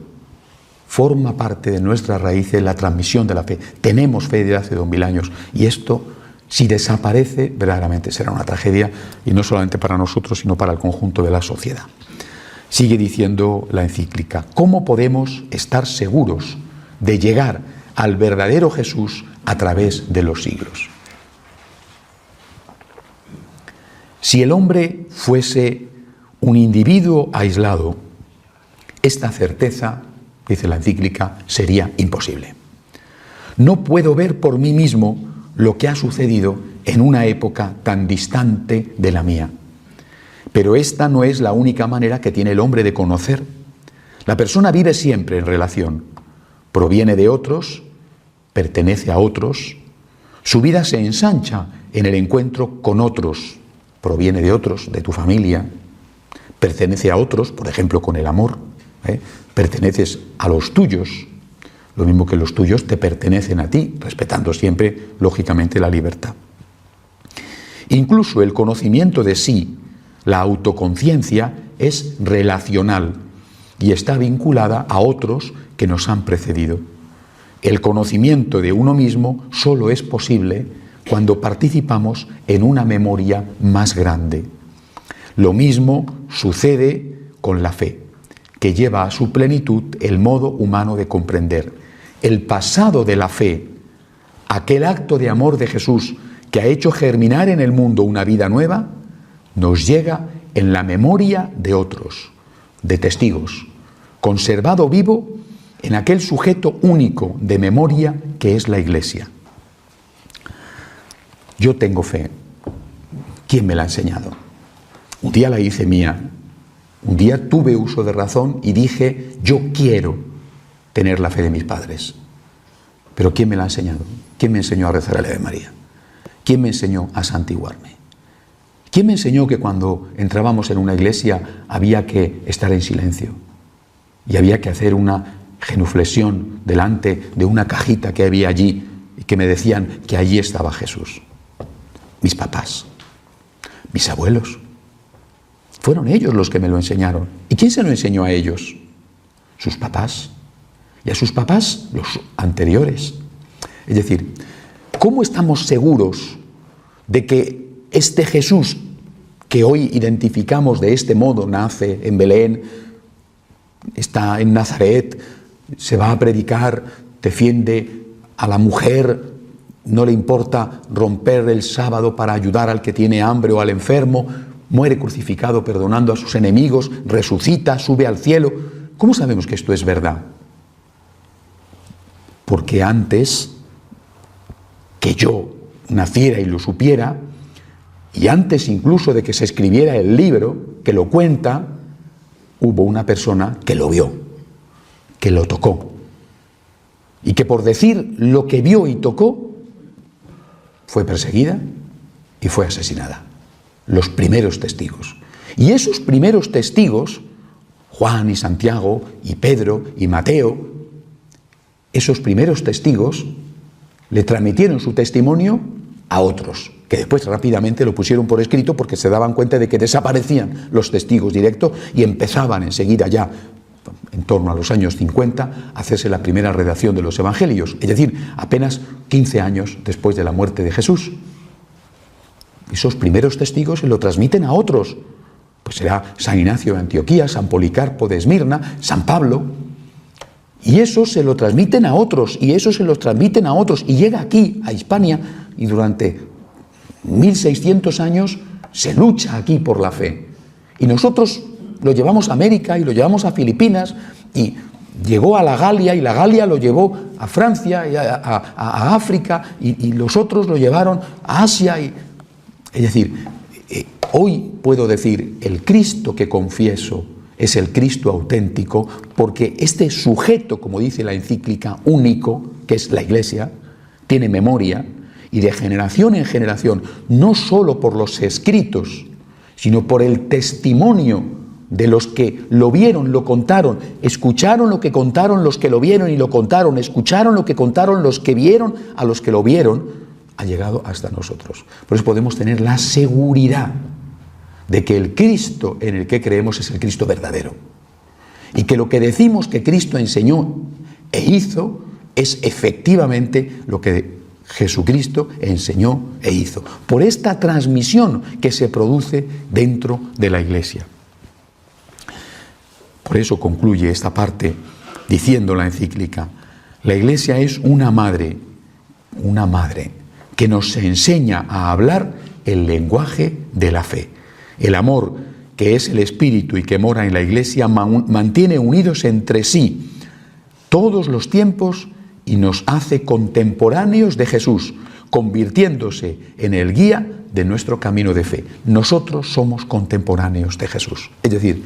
Forma parte de nuestras raíces la transmisión de la fe. Tenemos fe de hace 2000 años y esto, si desaparece, verdaderamente será una tragedia, y no solamente para nosotros, sino para el conjunto de la sociedad. Sigue diciendo la encíclica: ¿cómo podemos estar seguros de llegar al verdadero Jesús a través de los siglos? Si el hombre fuese un individuo aislado, esta certeza, dice la encíclica, sería imposible. No puedo ver por mí mismo lo que ha sucedido en una época tan distante de la mía. Pero esta no es la única manera que tiene el hombre de conocer. La persona vive siempre en relación. Proviene de otros, pertenece a otros. Su vida se ensancha en el encuentro con otros. Proviene de otros, de tu familia. Pertenece a otros, por ejemplo, con el amor. Perteneces a los tuyos, lo mismo que los tuyos te pertenecen a ti, respetando siempre, lógicamente, la libertad. Incluso el conocimiento de sí, la autoconciencia, es relacional y está vinculada a otros que nos han precedido. El conocimiento de uno mismo solo es posible cuando participamos en una memoria más grande. Lo mismo sucede con la fe, que lleva a su plenitud el modo humano de comprender. El pasado de la fe, aquel acto de amor de Jesús que ha hecho germinar en el mundo una vida nueva, nos llega en la memoria de otros, de testigos, conservado vivo en aquel sujeto único de memoria que es la Iglesia. Yo tengo fe. ¿Quién me la ha enseñado? Un día la hice mía. Un día tuve uso de razón y dije, yo quiero tener la fe de mis padres. Pero ¿quién me la ha enseñado? ¿Quién me enseñó a rezar el Ave María? ¿Quién me enseñó a santiguarme? ¿Quién me enseñó que cuando entrábamos en una iglesia había que estar en silencio? Y había que hacer una genuflexión delante de una cajita que había allí y que me decían que allí estaba Jesús. Mis papás, mis abuelos. Fueron ellos los que me lo enseñaron. ¿Y quién se lo enseñó a ellos? Sus papás. Y a sus papás los anteriores. Es decir, ¿cómo estamos seguros de que este Jesús que hoy identificamos de este modo, nace en Belén, está en Nazaret, se va a predicar, defiende a la mujer, no le importa romper el sábado para ayudar al que tiene hambre o al enfermo, muere crucificado perdonando a sus enemigos, resucita, sube al cielo? ¿Cómo sabemos que esto es verdad? Porque antes que yo naciera y lo supiera, y antes incluso de que se escribiera el libro que lo cuenta, hubo una persona que lo vio, que lo tocó, y que por decir lo que vio y tocó, fue perseguida y fue asesinada. Los primeros testigos. Y esos primeros testigos, Juan y Santiago y Pedro y Mateo, esos primeros testigos le transmitieron su testimonio a otros, que después rápidamente lo pusieron por escrito porque se daban cuenta de que desaparecían los testigos directos y empezaban enseguida ya, en torno a los años 50, a hacerse la primera redacción de los evangelios, es decir, apenas 15 años después de la muerte de Jesús. Esos primeros testigos se lo transmiten a otros, pues será San Ignacio de Antioquía, San Policarpo de Esmirna, San Pablo, y eso se lo transmiten a otros, y eso se lo transmiten a otros, y llega aquí, a Hispania, y durante 1600 años se lucha aquí por la fe. Y nosotros lo llevamos a América y lo llevamos a Filipinas, y llegó a la Galia, y la Galia lo llevó a Francia y a África, y los otros lo llevaron a Asia. Es decir, hoy puedo decir, el Cristo que confieso es el Cristo auténtico, porque este sujeto, como dice la encíclica, único, que es la Iglesia, tiene memoria, y de generación en generación, no solo por los escritos, sino por el testimonio de los que lo vieron, lo contaron, escucharon lo que contaron los que lo vieron y lo contaron, escucharon lo que contaron los que vieron a los que lo vieron, ha llegado hasta nosotros. Por eso podemos tener la seguridad de que el Cristo en el que creemos es el Cristo verdadero, y que lo que decimos que Cristo enseñó e hizo es efectivamente lo que Jesucristo enseñó e hizo, por esta transmisión que se produce dentro de la Iglesia. Por eso concluye esta parte diciendo la encíclica: la Iglesia es una madre que nos enseña a hablar el lenguaje de la fe. El amor, que es el Espíritu y que mora en la Iglesia, mantiene unidos entre sí todos los tiempos y nos hace contemporáneos de Jesús, convirtiéndose en el guía de nuestro camino de fe. Nosotros somos contemporáneos de Jesús. Es decir,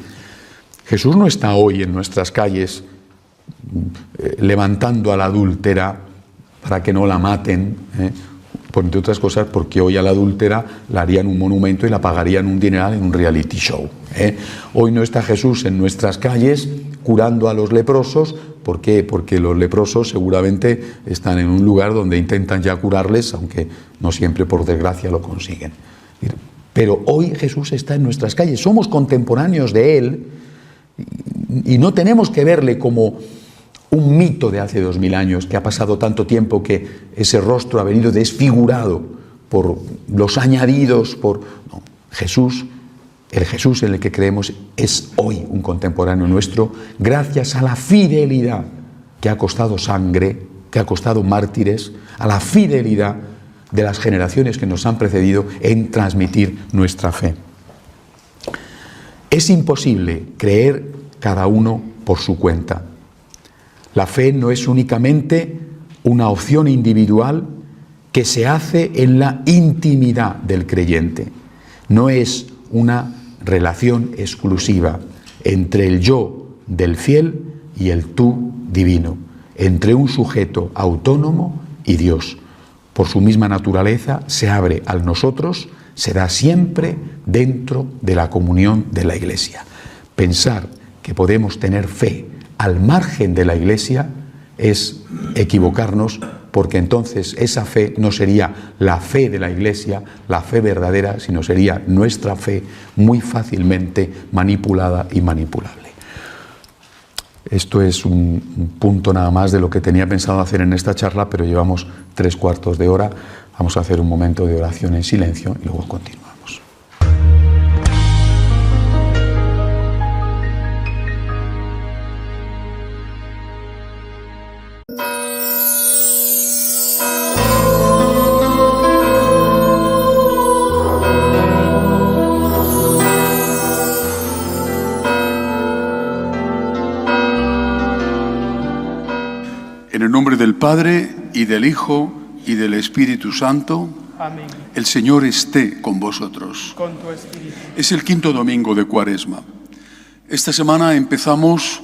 Jesús no está hoy en nuestras calles levantando a la adúltera para que no la maten, por entre otras cosas porque hoy a la adúltera la harían un monumento y la pagarían un dineral en un reality show. Hoy no está Jesús en nuestras calles curando a los leprosos. ¿Por qué? Porque los leprosos seguramente están en un lugar donde intentan ya curarles, aunque no siempre por desgracia lo consiguen. Pero hoy Jesús está en nuestras calles, somos contemporáneos de Él, y no tenemos que verle como un mito de hace 2000 años, que ha pasado tanto tiempo que ese rostro ha venido desfigurado por los añadidos. No, Jesús, el Jesús en el que creemos, es hoy un contemporáneo nuestro, gracias a la fidelidad que ha costado sangre, que ha costado mártires, a la fidelidad de las generaciones que nos han precedido en transmitir nuestra fe. Es imposible creer cada uno por su cuenta. La fe no es únicamente una opción individual que se hace en la intimidad del creyente. No es una relación exclusiva entre el yo del fiel y el tú divino, entre un sujeto autónomo y Dios. Por su misma naturaleza se abre al nosotros, se da siempre dentro de la comunión de la Iglesia. Pensar que podemos tener fe al margen de la Iglesia es equivocarnos porque entonces esa fe no sería la fe de la Iglesia, la fe verdadera, sino sería nuestra fe muy fácilmente manipulada y manipulable. Esto es un punto nada más de lo que tenía pensado hacer en esta charla, pero llevamos 3/4 de hora. Vamos a hacer un momento de oración en silencio y luego continuamos. En el nombre del Padre, y del Hijo, y del Espíritu Santo. Amén. El Señor esté con vosotros. Con tu espíritu. Es el 5.º domingo de Cuaresma. Esta semana empezamos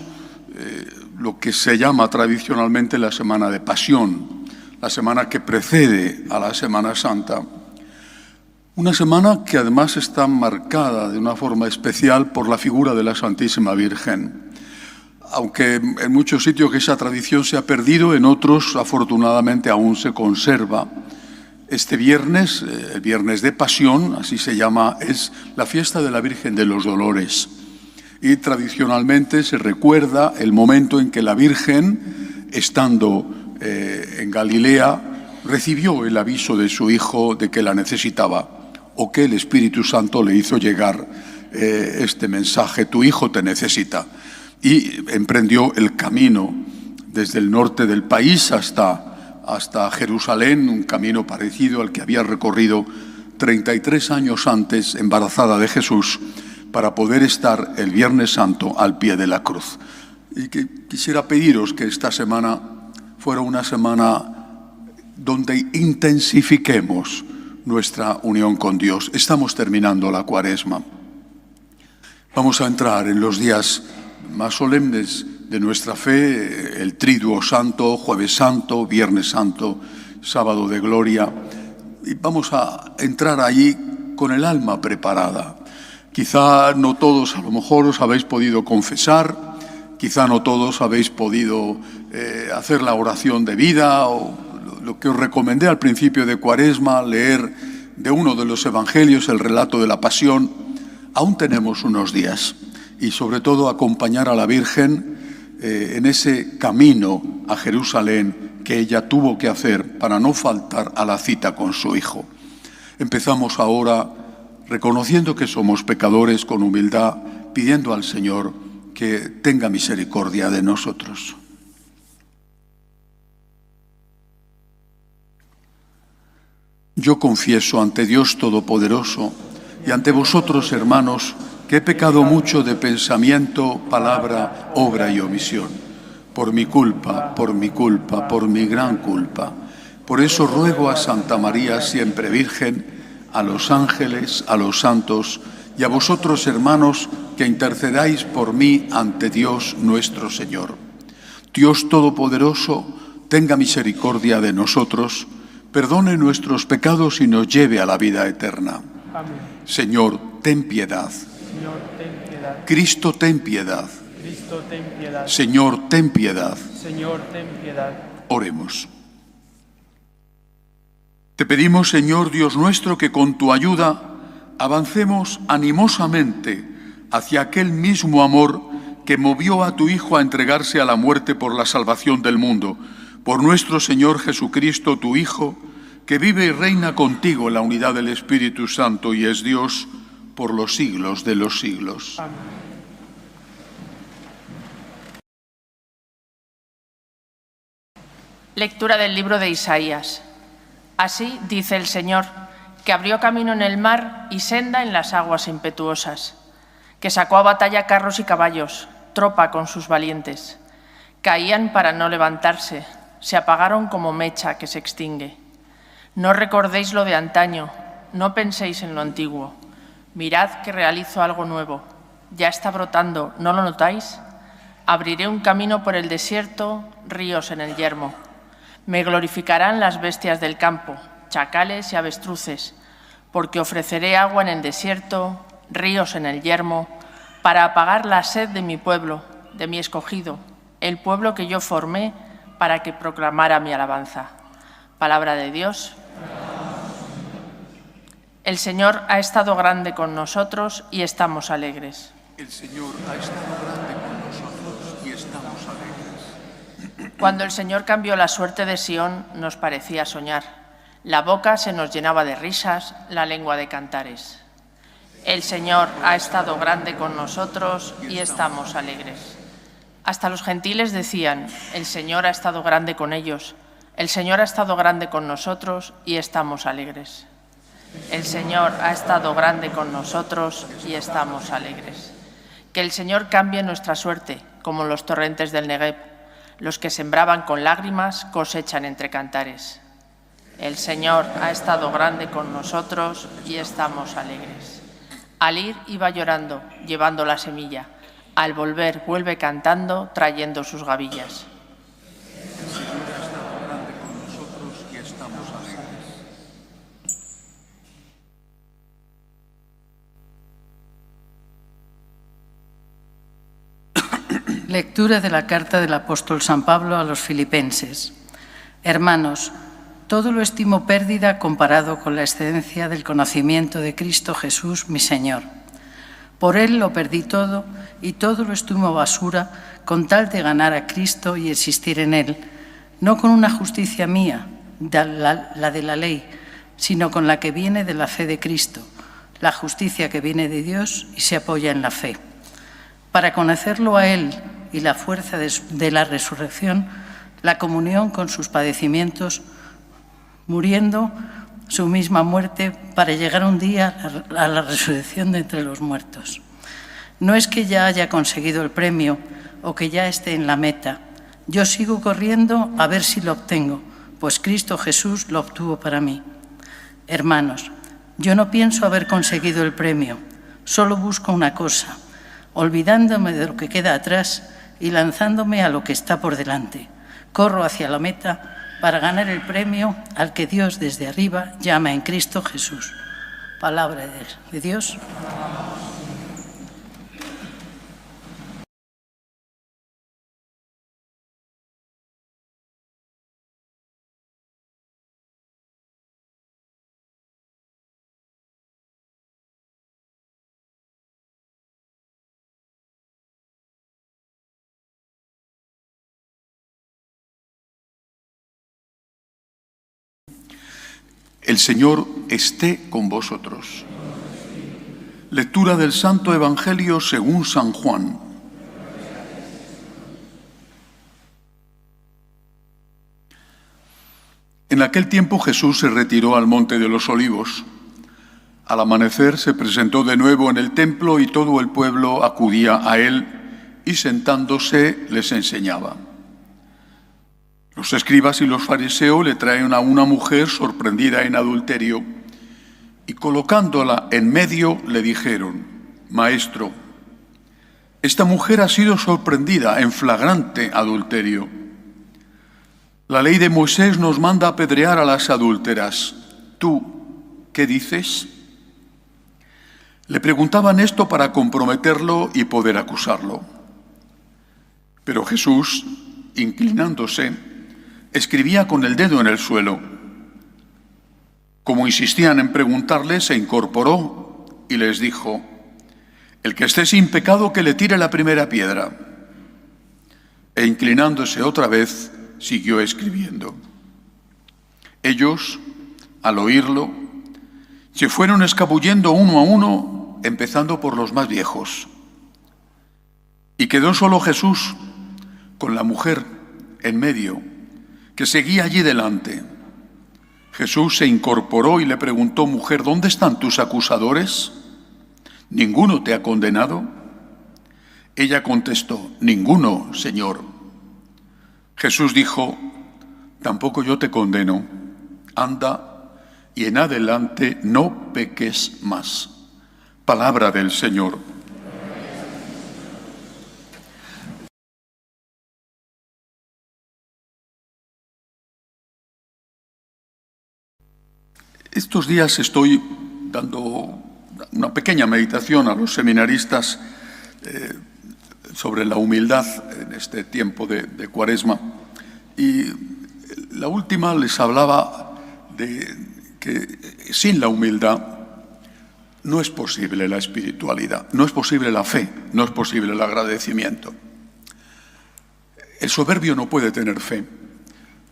lo que se llama tradicionalmente la Semana de Pasión, la semana que precede a la Semana Santa. Una semana que además está marcada de una forma especial por la figura de la Santísima Virgen. Aunque en muchos sitios esa tradición se ha perdido, en otros afortunadamente aún se conserva. Este viernes, el Viernes de Pasión, así se llama, es la fiesta de la Virgen de los Dolores. Y tradicionalmente se recuerda el momento en que la Virgen, estando en Galilea, recibió el aviso de su hijo de que la necesitaba, o que el Espíritu Santo le hizo llegar este mensaje: tu hijo te necesita. Y emprendió el camino desde el norte del país hasta Jerusalén, un camino parecido al que había recorrido 33 años antes, embarazada de Jesús, para poder estar el Viernes Santo al pie de la cruz. Y que quisiera pediros que esta semana fuera una semana donde intensifiquemos nuestra unión con Dios. Estamos terminando la Cuaresma. Vamos a entrar en los días más solemnes de nuestra fe, el Triduo Santo, Jueves Santo, Viernes Santo, Sábado de Gloria, y vamos a entrar allí con el alma preparada. Quizá no todos a lo mejor os habéis podido confesar, quizá no todos habéis podido hacer la oración de vida, o lo que os recomendé al principio de Cuaresma, leer de uno de los evangelios el relato de la Pasión. Aún tenemos unos días. Y sobre todo acompañar a la Virgen en ese camino a Jerusalén que ella tuvo que hacer para no faltar a la cita con su Hijo. Empezamos ahora reconociendo que somos pecadores con humildad, pidiendo al Señor que tenga misericordia de nosotros. Yo confieso ante Dios Todopoderoso y ante vosotros, hermanos, que he pecado mucho de pensamiento, palabra, obra y omisión. Por mi culpa, por mi gran culpa. Por eso ruego a Santa María, siempre Virgen, a los ángeles, a los santos y a vosotros, hermanos, que intercedáis por mí ante Dios nuestro Señor. Dios Todopoderoso, tenga misericordia de nosotros, perdone nuestros pecados y nos lleve a la vida eterna. Amén. Señor, ten piedad. Señor, ten piedad. Cristo, ten piedad. Cristo, ten piedad. Señor, ten piedad. Señor, ten piedad. Oremos. Te pedimos, Señor Dios nuestro, que con tu ayuda avancemos animosamente hacia aquel mismo amor que movió a tu Hijo a entregarse a la muerte por la salvación del mundo. Por nuestro Señor Jesucristo, tu Hijo, que vive y reina contigo en la unidad del Espíritu Santo y es Dios por los siglos de los siglos. Amén. Lectura del libro de Isaías. Así dice el Señor, que abrió camino en el mar y senda en las aguas impetuosas, que sacó a batalla carros y caballos, tropa con sus valientes. Caían para no levantarse, se apagaron como mecha que se extingue. No recordéis lo de antaño, no penséis en lo antiguo. Mirad que realizo algo nuevo. Ya está brotando, ¿no lo notáis? Abriré un camino por el desierto, ríos en el yermo. Me glorificarán las bestias del campo, chacales y avestruces, porque ofreceré agua en el desierto, ríos en el yermo, para apagar la sed de mi pueblo, de mi escogido, el pueblo que yo formé para que proclamara mi alabanza. Palabra de Dios. El Señor ha estado grande con nosotros y estamos alegres. El Señor ha estado grande con nosotros y estamos alegres. Cuando el Señor cambió la suerte de Sión, nos parecía soñar. La boca se nos llenaba de risas, la lengua de cantares. El Señor ha estado grande con nosotros y estamos alegres. Hasta los gentiles decían, el Señor ha estado grande con ellos. El Señor ha estado grande con nosotros y estamos alegres. El Señor ha estado grande con nosotros y estamos alegres. Que el Señor cambie nuestra suerte, como los torrentes del Negev. Los que sembraban con lágrimas cosechan entre cantares. El Señor ha estado grande con nosotros y estamos alegres. Al ir iba llorando, llevando la semilla. Al volver vuelve cantando, trayendo sus gavillas. El Señor ha estado grande con nosotros y estamos alegres. Lectura de la carta del apóstol San Pablo a los filipenses. Hermanos, todo lo estimo pérdida comparado con la excelencia del conocimiento de Cristo Jesús, mi Señor. Por Él lo perdí todo y todo lo estimo basura con tal de ganar a Cristo y existir en Él, no con una justicia mía, la de la ley, sino con la que viene de la fe de Cristo, la justicia que viene de Dios y se apoya en la fe. Para conocerlo a Él y la fuerza de la resurrección, la comunión con sus padecimientos, muriendo su misma muerte para llegar un día a la resurrección de entre los muertos. No es que ya haya conseguido el premio o que ya esté en la meta. Yo sigo corriendo a ver si lo obtengo, pues Cristo Jesús lo obtuvo para mí. Hermanos, yo no pienso haber conseguido el premio, solo busco una cosa, olvidándome de lo que queda atrás y lanzándome a lo que está por delante. Corro hacia la meta para ganar el premio al que Dios desde arriba llama en Cristo Jesús. Palabra de Dios. El Señor esté con vosotros. Lectura del Santo Evangelio según San Juan. En aquel tiempo Jesús se retiró al monte de los Olivos. Al amanecer se presentó de nuevo en el templo y todo el pueblo acudía a él y sentándose les enseñaba. Los escribas y los fariseos le traen a una mujer sorprendida en adulterio y colocándola en medio le dijeron: Maestro, esta mujer ha sido sorprendida en flagrante adulterio. La ley de Moisés nos manda apedrear a las adúlteras. ¿Tú qué dices? Le preguntaban esto para comprometerlo y poder acusarlo. Pero Jesús, inclinándose, escribía con el dedo en el suelo. Como insistían en preguntarle, se incorporó y les dijo: el que esté sin pecado, que le tire la primera piedra. E inclinándose otra vez, siguió escribiendo. Ellos, al oírlo, se fueron escabullendo uno a uno, empezando por los más viejos. Y quedó solo Jesús, con la mujer en medio, que seguía allí delante. Jesús se incorporó y le preguntó: Mujer, ¿dónde están tus acusadores? ¿Ninguno te ha condenado? Ella contestó: Ninguno, Señor. Jesús dijo: Tampoco yo te condeno. Anda y en adelante no peques más. Palabra del Señor. Estos días estoy dando una pequeña meditación a los seminaristas sobre la humildad en este tiempo de Cuaresma. Y La última les hablaba de que sin la humildad no es posible la espiritualidad, no es posible la fe, no es posible el agradecimiento. El soberbio no puede tener fe,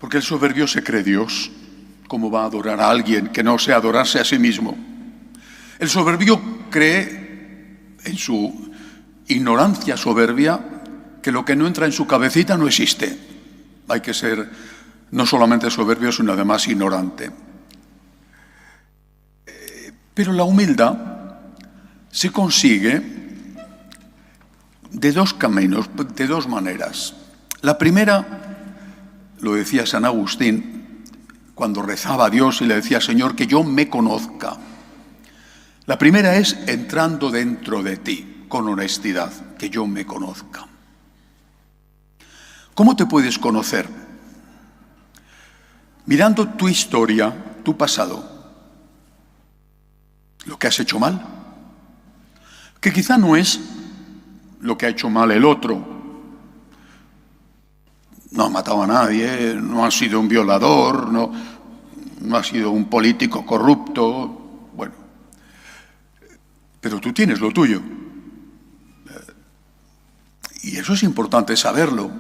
porque el soberbio se cree Dios. ¿Cómo va a adorar a alguien que no sea adorarse a sí mismo? El soberbio cree, en su ignorancia soberbia, que lo que no entra en su cabecita no existe. Hay que ser no solamente soberbio, sino además ignorante. Pero la humildad se consigue de dos caminos, de dos maneras. La primera, lo decía San Agustín, cuando rezaba a Dios y le decía, Señor, que yo me conozca. La primera es entrando dentro de ti, con honestidad, que yo me conozca. ¿Cómo te puedes conocer? Mirando tu historia, tu pasado, lo que has hecho mal, que quizá no es lo que ha hecho mal el otro. No ha matado a nadie, no ha sido un violador, no ha sido un político corrupto, bueno. Pero tú tienes lo tuyo. Y eso es importante saberlo.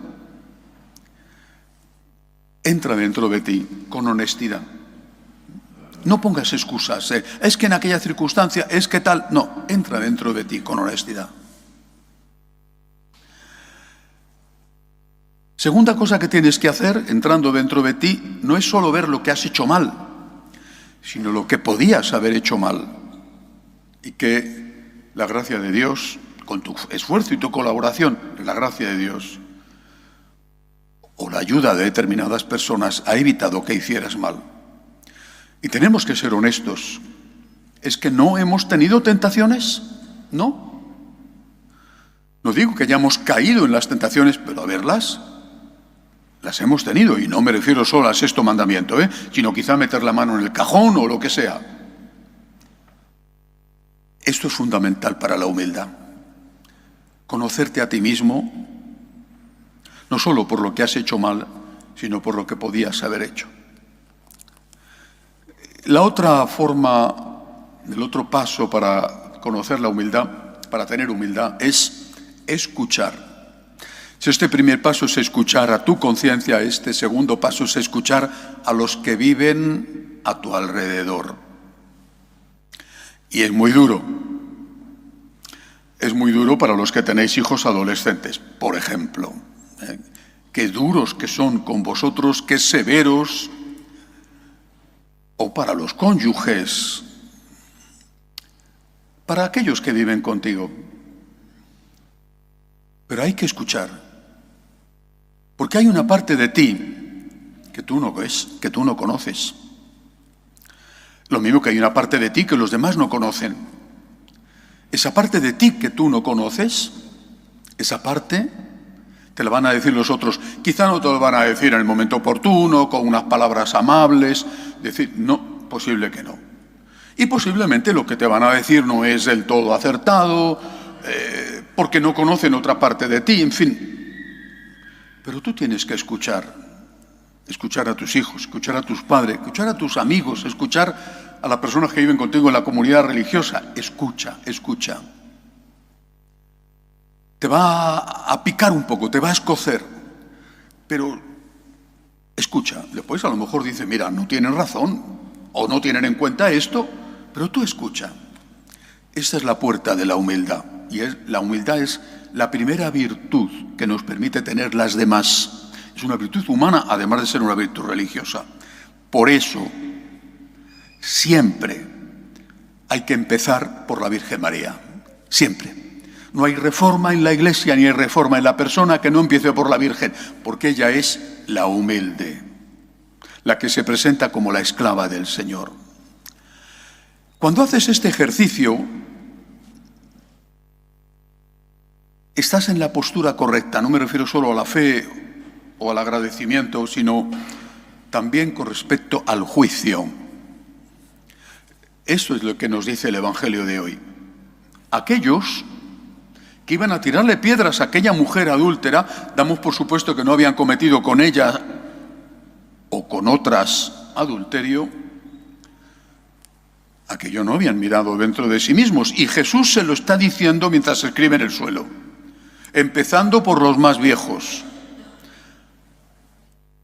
Entra dentro de ti con honestidad. No pongas excusas. Es que en aquella circunstancia, es que tal. No, entra dentro de ti con honestidad. Segunda cosa que tienes que hacer, entrando dentro de ti, no es solo ver lo que has hecho mal, sino lo que podías haber hecho mal. Y que la gracia de Dios, con tu esfuerzo y tu colaboración, la gracia de Dios, o la ayuda de determinadas personas, ha evitado que hicieras mal. Y tenemos que ser honestos. ¿Es que no hemos tenido tentaciones? No. No digo que hayamos caído en las tentaciones, pero a verlas, las hemos tenido. Y no me refiero solo al sexto mandamiento, sino quizá meter la mano en el cajón o lo que sea. Esto es fundamental para la humildad. Conocerte a ti mismo, no solo por lo que has hecho mal, sino por lo que podías haber hecho. La otra forma, el otro paso para conocer la humildad, para tener humildad, es escuchar. Si este primer paso es escuchar a tu conciencia, este segundo paso es escuchar a los que viven a tu alrededor. Y es muy duro. Es muy duro para los que tenéis hijos adolescentes, por ejemplo. Qué duros que son con vosotros, qué severos. O para los cónyuges, para aquellos que viven contigo. Pero hay que escuchar, porque hay una parte de ti que tú no ves, que tú no conoces. Lo mismo que hay una parte de ti que los demás no conocen. Esa parte de ti que tú no conoces, esa parte te la van a decir los otros. Quizá no te lo van a decir en el momento oportuno, con unas palabras amables. Decir, no, posible que no. Y posiblemente lo que te van a decir no es del todo acertado, porque no conocen otra parte de ti, en fin. Pero tú tienes que escuchar. Escuchar a tus hijos, escuchar a tus padres, escuchar a tus amigos, escuchar a las personas que viven contigo en la comunidad religiosa. Escucha, escucha. Te va a picar un poco, te va a escocer, pero escucha. Después a lo mejor dice, mira, no tienen razón o no tienen en cuenta esto, pero tú escucha. Esta es la puerta de la humildad y la humildad es la primera virtud que nos permite tener las demás. Es una virtud humana, además de ser una virtud religiosa. Por eso, siempre hay que empezar por la Virgen María. Siempre. No hay reforma en la Iglesia ni hay reforma en la persona que no empiece por la Virgen, porque ella es la humilde, la que se presenta como la esclava del Señor. Cuando haces este ejercicio, estás en la postura correcta. No me refiero solo a la fe o al agradecimiento, sino también con respecto al juicio. Eso es lo que nos dice el Evangelio de hoy. Aquellos que iban a tirarle piedras a aquella mujer adúltera, damos por supuesto que no habían cometido con ella o con con otras adulterio, aquello no habían mirado dentro de sí mismos. Y Jesús se lo está diciendo mientras escribe en el suelo, empezando por los más viejos.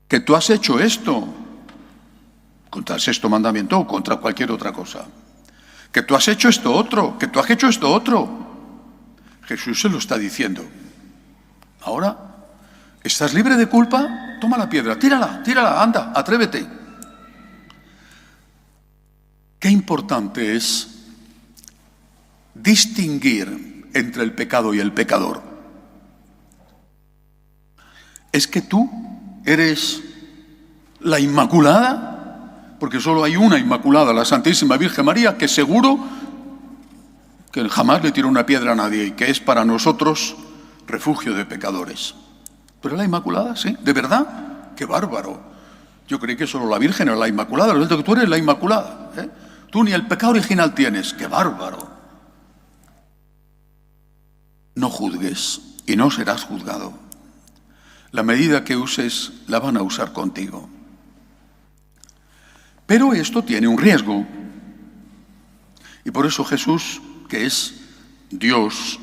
Que tú has hecho esto, contra el sexto mandamiento o contra cualquier otra cosa. Que tú has hecho esto otro, que tú has hecho esto otro. Jesús se lo está diciendo. Ahora, ¿estás libre de culpa? Toma la piedra, tírala, anda, atrévete. Qué importante es distinguir entre el pecado y el pecador. ¿Es que tú eres la Inmaculada? Porque solo hay una Inmaculada, la Santísima Virgen María, que seguro que jamás le tiró una piedra a nadie y que es para nosotros refugio de pecadores. Pero la Inmaculada, sí, ¿de verdad? ¡Qué bárbaro! Yo creí que solo la Virgen era la Inmaculada, resulta que tú eres la Inmaculada, ¿eh? Tú ni el pecado original tienes, ¡qué bárbaro! No juzgues y no serás juzgado. La medida que uses la van a usar contigo. Pero esto tiene un riesgo. Y por eso Jesús, que es Dios,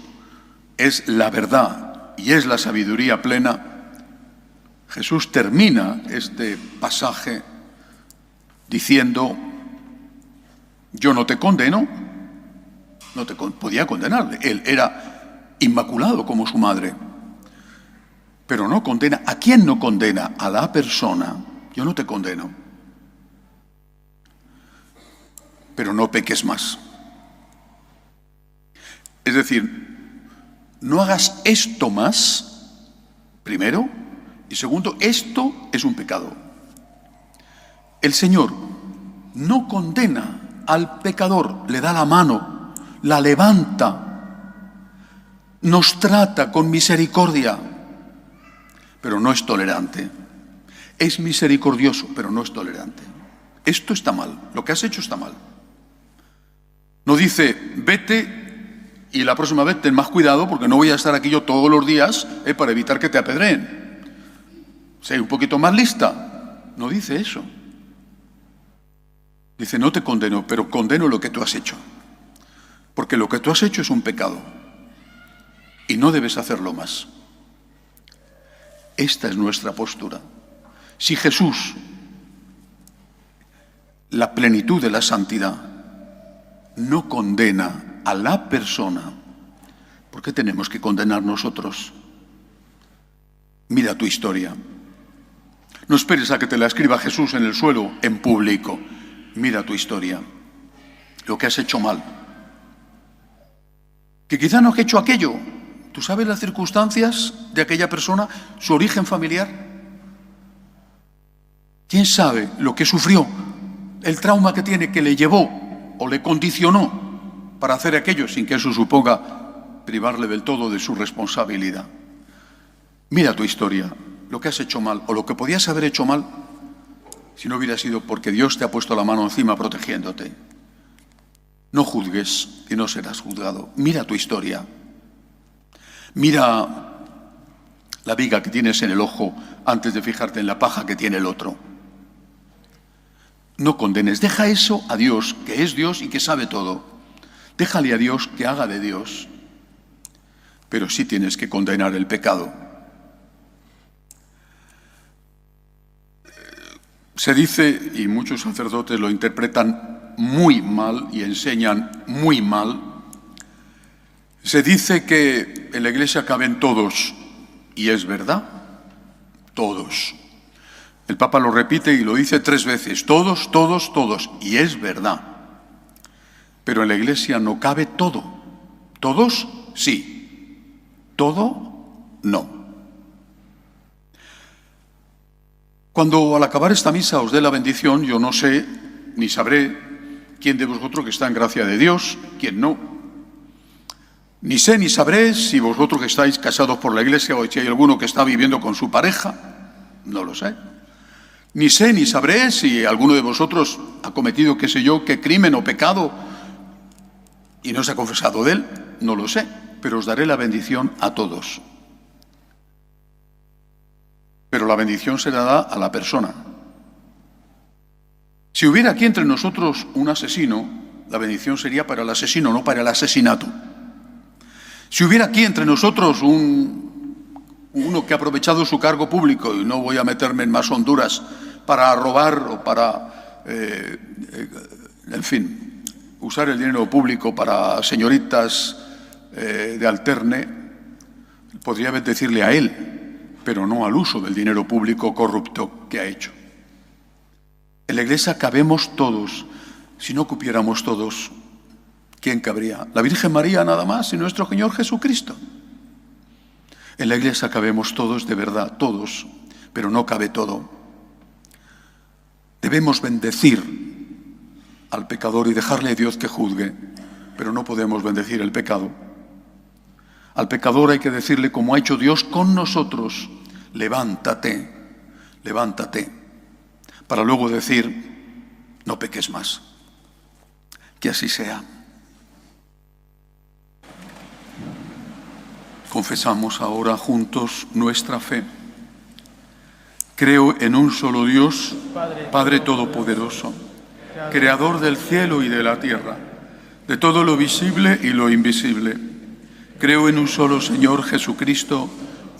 es la verdad y es la sabiduría plena, Jesús termina este pasaje diciendo: yo no te condeno, podía condenarle, él era inmaculado como su madre, pero no condena. ¿A quién no condena? A la persona. Yo no te condeno, pero no peques más. Es decir, no hagas esto más, primero, y segundo, esto es un pecado. El Señor no condena al pecador, le da la mano, la levanta, nos trata con misericordia, pero no es tolerante. Es misericordioso, pero no es tolerante. Esto está mal, lo que has hecho está mal. No dice, vete y la próxima vez ten más cuidado porque no voy a estar aquí yo todos los días para evitar que te apedreen. Sé un poquito más lista. No dice eso. Dice, no te condeno, pero condeno lo que tú has hecho. Porque lo que tú has hecho es un pecado. Y no debes hacerlo más. Esta es nuestra postura. Si Jesús, la plenitud de la santidad, no condena a la persona, ¿por qué tenemos que condenar nosotros? Mira tu historia. No esperes a que te la escriba Jesús en el suelo, en público. Mira tu historia, lo que has hecho mal. Que quizá no has hecho aquello. ¿Tú sabes las circunstancias de aquella persona, su origen familiar? ¿Quién sabe lo que sufrió? El trauma que tiene, que le llevó o le condicionó para hacer aquello sin que eso suponga privarle del todo de su responsabilidad. Mira tu historia, lo que has hecho mal o lo que podías haber hecho mal si no hubiera sido porque Dios te ha puesto la mano encima protegiéndote. No juzgues y no serás juzgado. Mira tu historia. Mira la viga que tienes en el ojo antes de fijarte en la paja que tiene el otro. No condenes, deja eso a Dios, que es Dios y que sabe todo. Déjale a Dios que haga de Dios. Pero sí tienes que condenar el pecado. Se dice, y muchos sacerdotes lo interpretan muy mal y enseñan muy mal, se dice que en la Iglesia caben todos, y es verdad, todos. El Papa lo repite y lo dice 3 veces, todos, todos, todos, y es verdad. Pero en la Iglesia no cabe todo. Todos, sí. Todo, no. Cuando al acabar esta misa os dé la bendición, yo no sé, ni sabré quién de vosotros que está en gracia de Dios, quién no. Ni sé ni sabré si vosotros que estáis casados por la Iglesia o si hay alguno que está viviendo con su pareja, no lo sé. Ni sé ni sabré si alguno de vosotros ha cometido, qué sé yo, qué crimen o pecado y no se ha confesado de él, no lo sé, pero os daré la bendición a todos. Pero la bendición se la da a la persona. Si hubiera aquí entre nosotros un asesino, la bendición sería para el asesino, no para el asesinato. Si hubiera aquí entre nosotros uno que ha aprovechado su cargo público, y no voy a meterme en más honduras, para robar o para, en fin, usar el dinero público para señoritas de alterne, podría bendecirle a él, pero no al uso del dinero público corrupto que ha hecho. En la Iglesia cabemos todos. Si no cupiéramos todos, ¿quién cabría? ¿La Virgen María nada más y nuestro Señor Jesucristo? En la Iglesia cabemos todos de verdad, todos, pero no cabe todo. Debemos bendecir al pecador y dejarle a Dios que juzgue, pero no podemos bendecir el pecado. Al pecador hay que decirle, como ha hecho Dios con nosotros, levántate, levántate, para luego decir, no peques más. Que así sea. Confesamos ahora juntos nuestra fe. Creo en un solo Dios, Padre Todopoderoso, Creador del cielo y de la tierra, de todo lo visible y lo invisible. Creo en un solo Señor Jesucristo,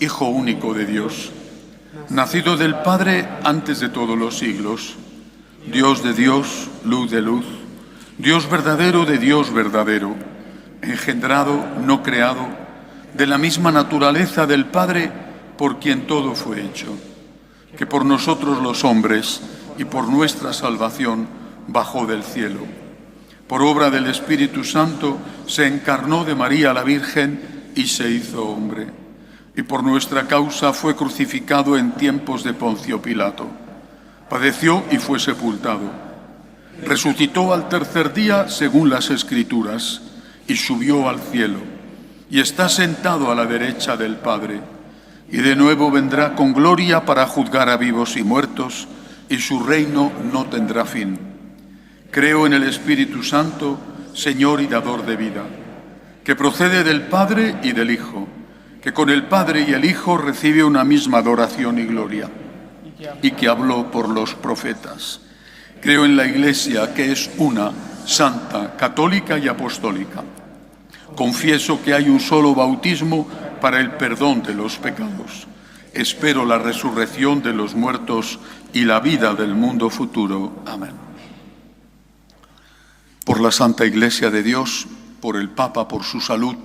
Hijo único de Dios, nacido del Padre antes de todos los siglos, Dios de Dios, luz de luz, Dios verdadero de Dios verdadero, engendrado, no creado, de la misma naturaleza del Padre, por quien todo fue hecho, que por nosotros los hombres y por nuestra salvación bajó del cielo. Por obra del Espíritu Santo se encarnó de María la Virgen y se hizo hombre. Y por nuestra causa fue crucificado en tiempos de Poncio Pilato. Padeció y fue sepultado. Resucitó al tercer día según las Escrituras y subió al cielo. Y está sentado a la derecha del Padre. Y de nuevo vendrá con gloria para juzgar a vivos y muertos, y su reino no tendrá fin. Creo en el Espíritu Santo, Señor y dador de vida, que procede del Padre y del Hijo, que con el Padre y el Hijo recibe una misma adoración y gloria, y que habló por los profetas. Creo en la Iglesia, que es una, santa, católica y apostólica. Confieso que hay un solo bautismo para el perdón de los pecados. Espero la resurrección de los muertos y la vida del mundo futuro. Amén. Por la Santa Iglesia de Dios, por el Papa, por su salud,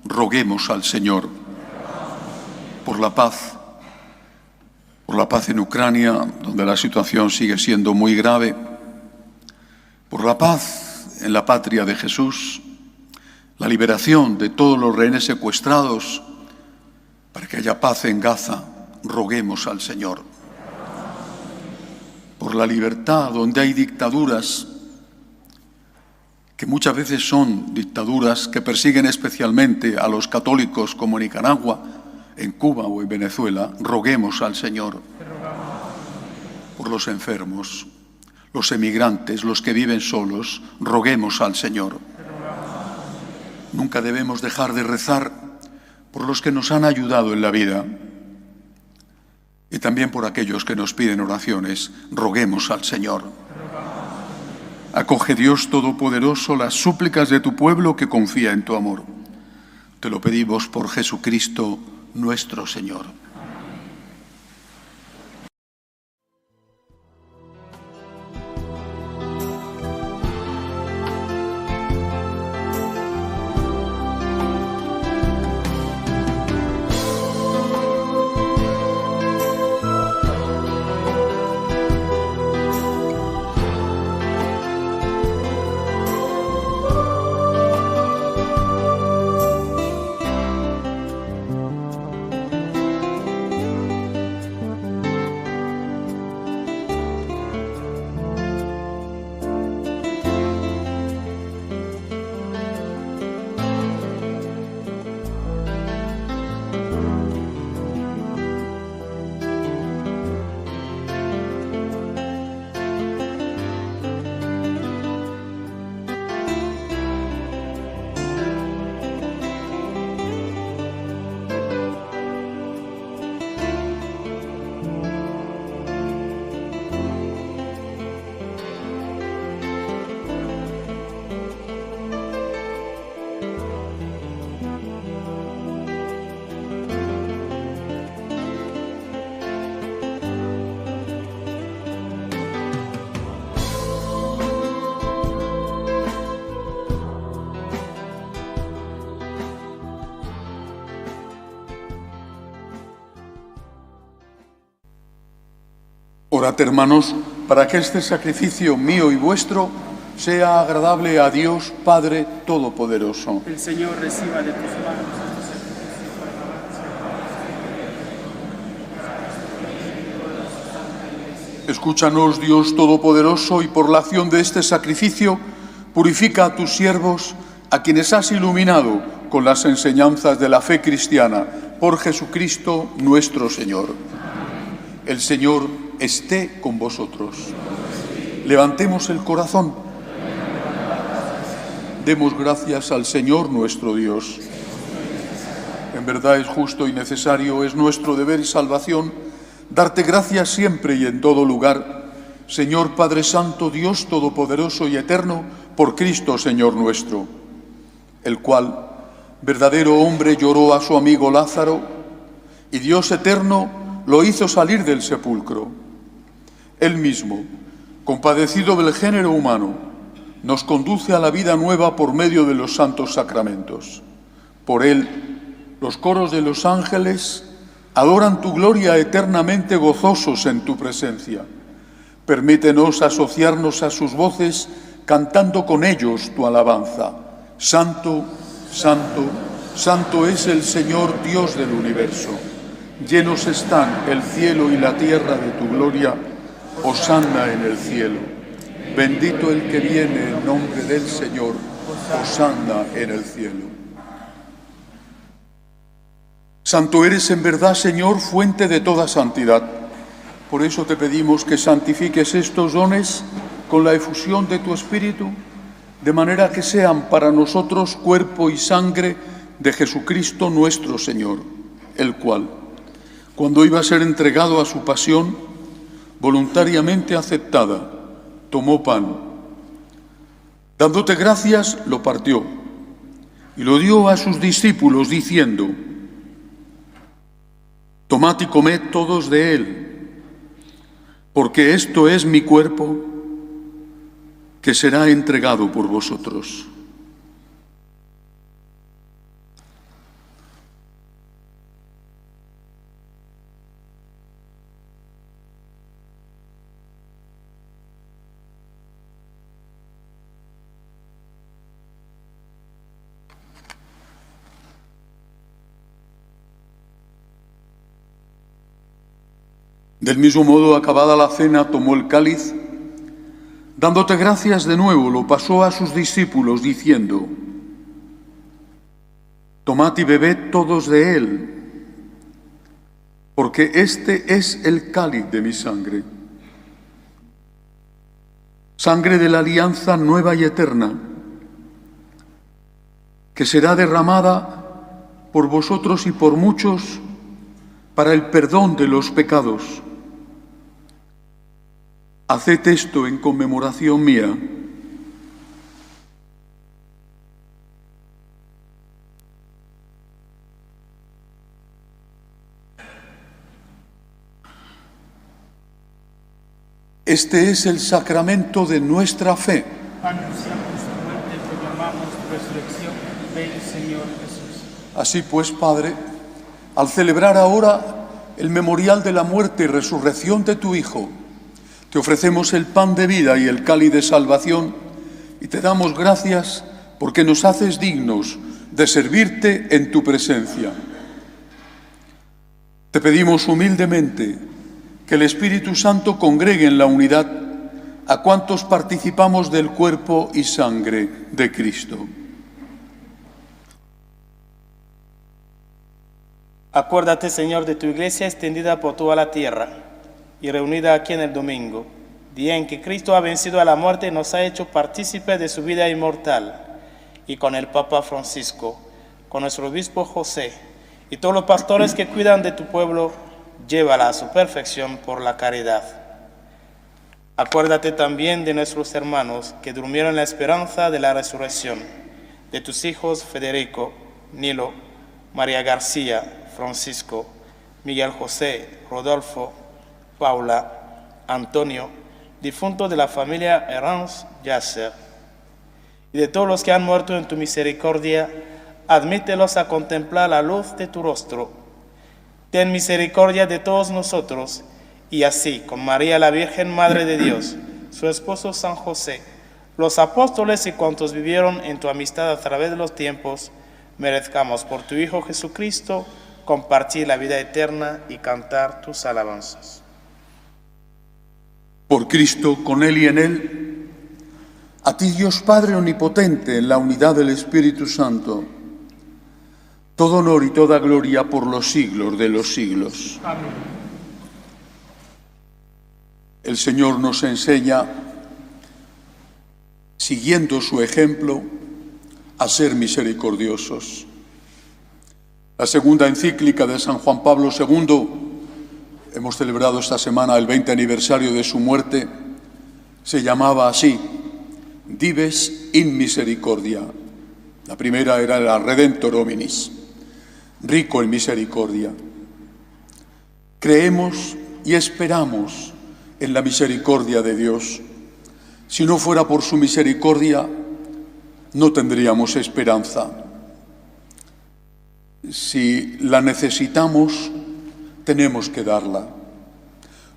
roguemos al Señor. Por la paz en Ucrania, donde la situación sigue siendo muy grave. Por la paz en la patria de Jesús, la liberación de todos los rehenes secuestrados, para que haya paz en Gaza, roguemos al Señor. Por la libertad donde hay dictaduras, que muchas veces son dictaduras que persiguen especialmente a los católicos, como en Nicaragua, en Cuba o en Venezuela, roguemos al Señor. Por los enfermos, los emigrantes, los que viven solos, roguemos al Señor. Nunca debemos dejar de rezar por los que nos han ayudado en la vida y también por aquellos que nos piden oraciones, roguemos al Señor. Acoge, Dios Todopoderoso, las súplicas de tu pueblo que confía en tu amor. Te lo pedimos por Jesucristo nuestro Señor. Orad, hermanos, para que este sacrificio mío y vuestro sea agradable a Dios Padre Todopoderoso. El Señor reciba de tus manos este sacrificio. Escúchanos, Dios Todopoderoso, y por la acción de este sacrificio purifica a tus siervos, a quienes has iluminado con las enseñanzas de la fe cristiana, por Jesucristo nuestro Señor. El Señor esté con vosotros. Levantemos el corazón. Demos gracias al Señor nuestro Dios. En verdad es justo y necesario, es nuestro deber y salvación, darte gracias siempre y en todo lugar, Señor Padre Santo, Dios Todopoderoso y Eterno, por Cristo Señor nuestro, el cual, verdadero hombre, lloró a su amigo Lázaro, y Dios Eterno lo hizo salir del sepulcro. Él mismo, compadecido del género humano, nos conduce a la vida nueva por medio de los santos sacramentos. Por él, los coros de los ángeles adoran tu gloria eternamente gozosos en tu presencia. Permítenos asociarnos a sus voces cantando con ellos tu alabanza. Santo, santo, santo es el Señor Dios del universo. Llenos están el cielo y la tierra de tu gloria. Hosana en el cielo. Bendito el que viene en nombre del Señor. Hosana en el cielo. Santo eres en verdad, Señor, fuente de toda santidad. Por eso te pedimos que santifiques estos dones con la efusión de tu Espíritu, de manera que sean para nosotros cuerpo y sangre de Jesucristo nuestro Señor, el cual, cuando iba a ser entregado a su pasión, voluntariamente aceptada, tomó pan. Dándote gracias, lo partió y lo dio a sus discípulos, diciendo: tomad y comed todos de él, porque esto es mi cuerpo, que será entregado por vosotros. Del mismo modo, acabada la cena, tomó el cáliz, dándote gracias de nuevo, lo pasó a sus discípulos, diciendo: tomad y bebed todos de él, porque este es el cáliz de mi sangre, sangre de la alianza nueva y eterna, que será derramada por vosotros y por muchos para el perdón de los pecados. Haced esto en conmemoración mía. Este es el sacramento de nuestra fe. Anunciamos tu muerte, proclamamos tu resurrección. Ven, Señor Jesús. Así pues, Padre, al celebrar ahora el memorial de la muerte y resurrección de tu Hijo, te ofrecemos el pan de vida y el cáliz de salvación y te damos gracias porque nos haces dignos de servirte en tu presencia. Te pedimos humildemente que el Espíritu Santo congregue en la unidad a cuantos participamos del cuerpo y sangre de Cristo. Acuérdate, Señor, de tu iglesia extendida por toda la tierra y reunida aquí en el domingo, día en que Cristo ha vencido a la muerte y nos ha hecho partícipes de su vida inmortal, y con el Papa Francisco, con nuestro obispo José y todos los pastores que cuidan de tu pueblo, llévala a su perfección por la caridad. Acuérdate también de nuestros hermanos que durmieron en la esperanza de la resurrección, de tus hijos Federico, Nilo, María García, Francisco, Miguel José, Rodolfo, Paula, Antonio, difunto de la familia Herranz Yasser, y de todos los que han muerto en tu misericordia, admítelos a contemplar la luz de tu rostro. Ten misericordia de todos nosotros, y así, con María la Virgen Madre de Dios, su esposo San José, los apóstoles y cuantos vivieron en tu amistad a través de los tiempos, merezcamos por tu Hijo Jesucristo compartir la vida eterna y cantar tus alabanzas. Por Cristo, con Él y en Él, a ti Dios Padre Omnipotente, en la unidad del Espíritu Santo, todo honor y toda gloria por los siglos de los siglos. Amén. El Señor nos enseña, siguiendo su ejemplo, a ser misericordiosos. La segunda encíclica de San Juan Pablo II, hemos celebrado esta semana el 20 aniversario de su muerte, se llamaba así, Dives in Misericordia. La primera era la Redemptor Hominis, rico en misericordia. Creemos y esperamos en la misericordia de Dios. Si no fuera por su misericordia, no tendríamos esperanza. Si la necesitamos, tenemos que darla.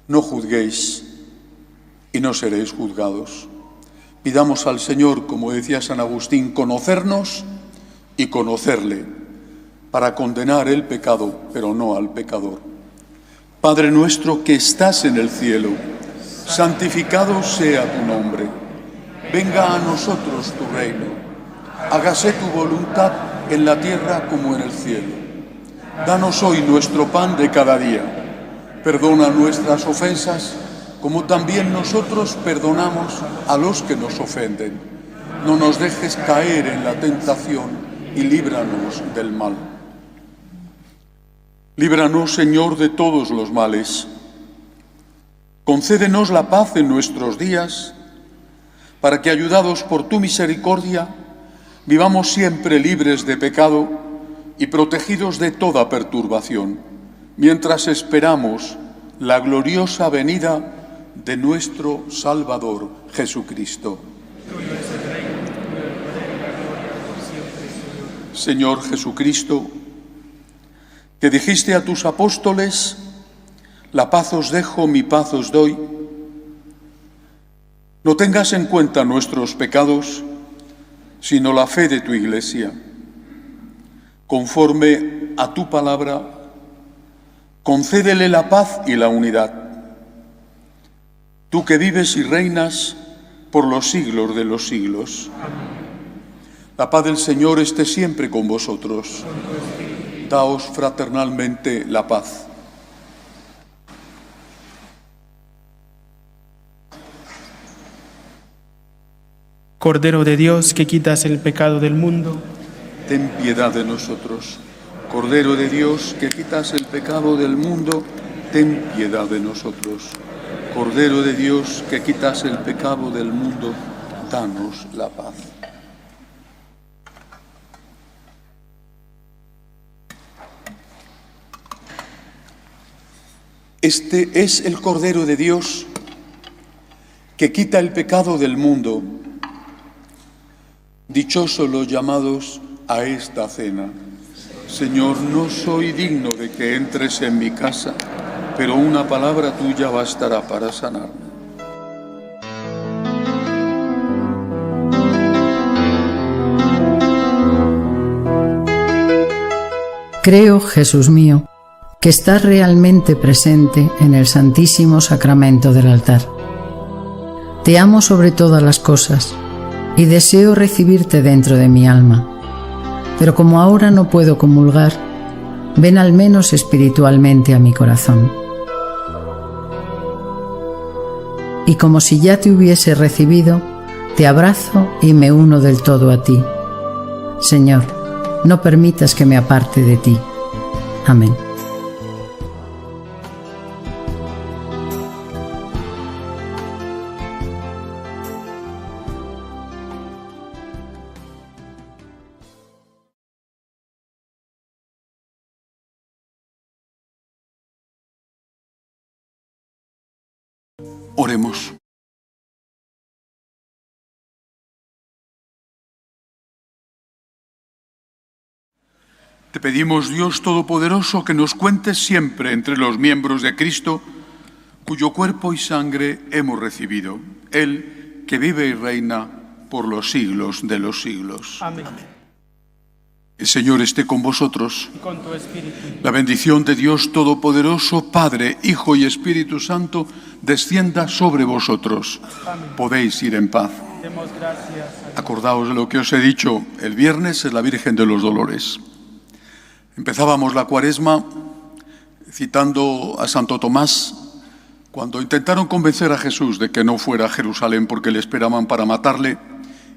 No juzguéis y no seréis juzgados. Pidamos al Señor, como decía San Agustín, conocernos y conocerle, para condenar el pecado, pero no al pecador. Padre nuestro que estás en el cielo, santificado sea tu nombre. Venga a nosotros tu reino. Hágase tu voluntad en la tierra como en el cielo. Danos hoy nuestro pan de cada día. Perdona nuestras ofensas, como también nosotros perdonamos a los que nos ofenden. No nos dejes caer en la tentación y líbranos del mal. Líbranos, Señor, de todos los males. Concédenos la paz en nuestros días, para que, ayudados por tu misericordia, vivamos siempre libres de pecado y protegidos de toda perturbación, mientras esperamos la gloriosa venida de nuestro Salvador Jesucristo. Señor Jesucristo, que dijiste a tus apóstoles, la paz os dejo, mi paz os doy, no tengas en cuenta nuestros pecados, sino la fe de tu Iglesia. Conforme a tu palabra, concédele la paz y la unidad. Tú que vives y reinas por los siglos de los siglos. La paz del Señor esté siempre con vosotros. Daos fraternalmente la paz. Cordero de Dios, que quitas el pecado del mundo, Ten piedad de nosotros. Cordero de Dios, que quitas el pecado del mundo, ten piedad de nosotros. Cordero de Dios, que quitas el pecado del mundo, danos la paz. Este es el Cordero de Dios, que quita el pecado del mundo. Dichosos los llamados a esta cena. Señor, no soy digno de que entres en mi casa, pero una palabra tuya bastará para sanarme. Creo, Jesús mío, que estás realmente presente en el Santísimo Sacramento del altar. Te amo sobre todas las cosas y deseo recibirte dentro de mi alma. Pero como ahora no puedo comulgar, ven al menos espiritualmente a mi corazón. Y como si ya te hubiese recibido, te abrazo y me uno del todo a ti. Señor, no permitas que me aparte de ti. Amén. Oremos. Te pedimos, Dios Todopoderoso, que nos cuentes siempre entre los miembros de Cristo cuyo cuerpo y sangre hemos recibido, Él que vive y reina por los siglos de los siglos. Amén. El Señor esté con vosotros. Y con tu espíritu. La bendición de Dios Todopoderoso, Padre, Hijo y Espíritu Santo, descienda sobre vosotros. Amén. Podéis ir en paz. Demos gracias a Dios. Acordaos de lo que os he dicho, el viernes es la Virgen de los Dolores. Empezábamos la Cuaresma citando a Santo Tomás, cuando intentaron convencer a Jesús de que no fuera a Jerusalén porque le esperaban para matarle,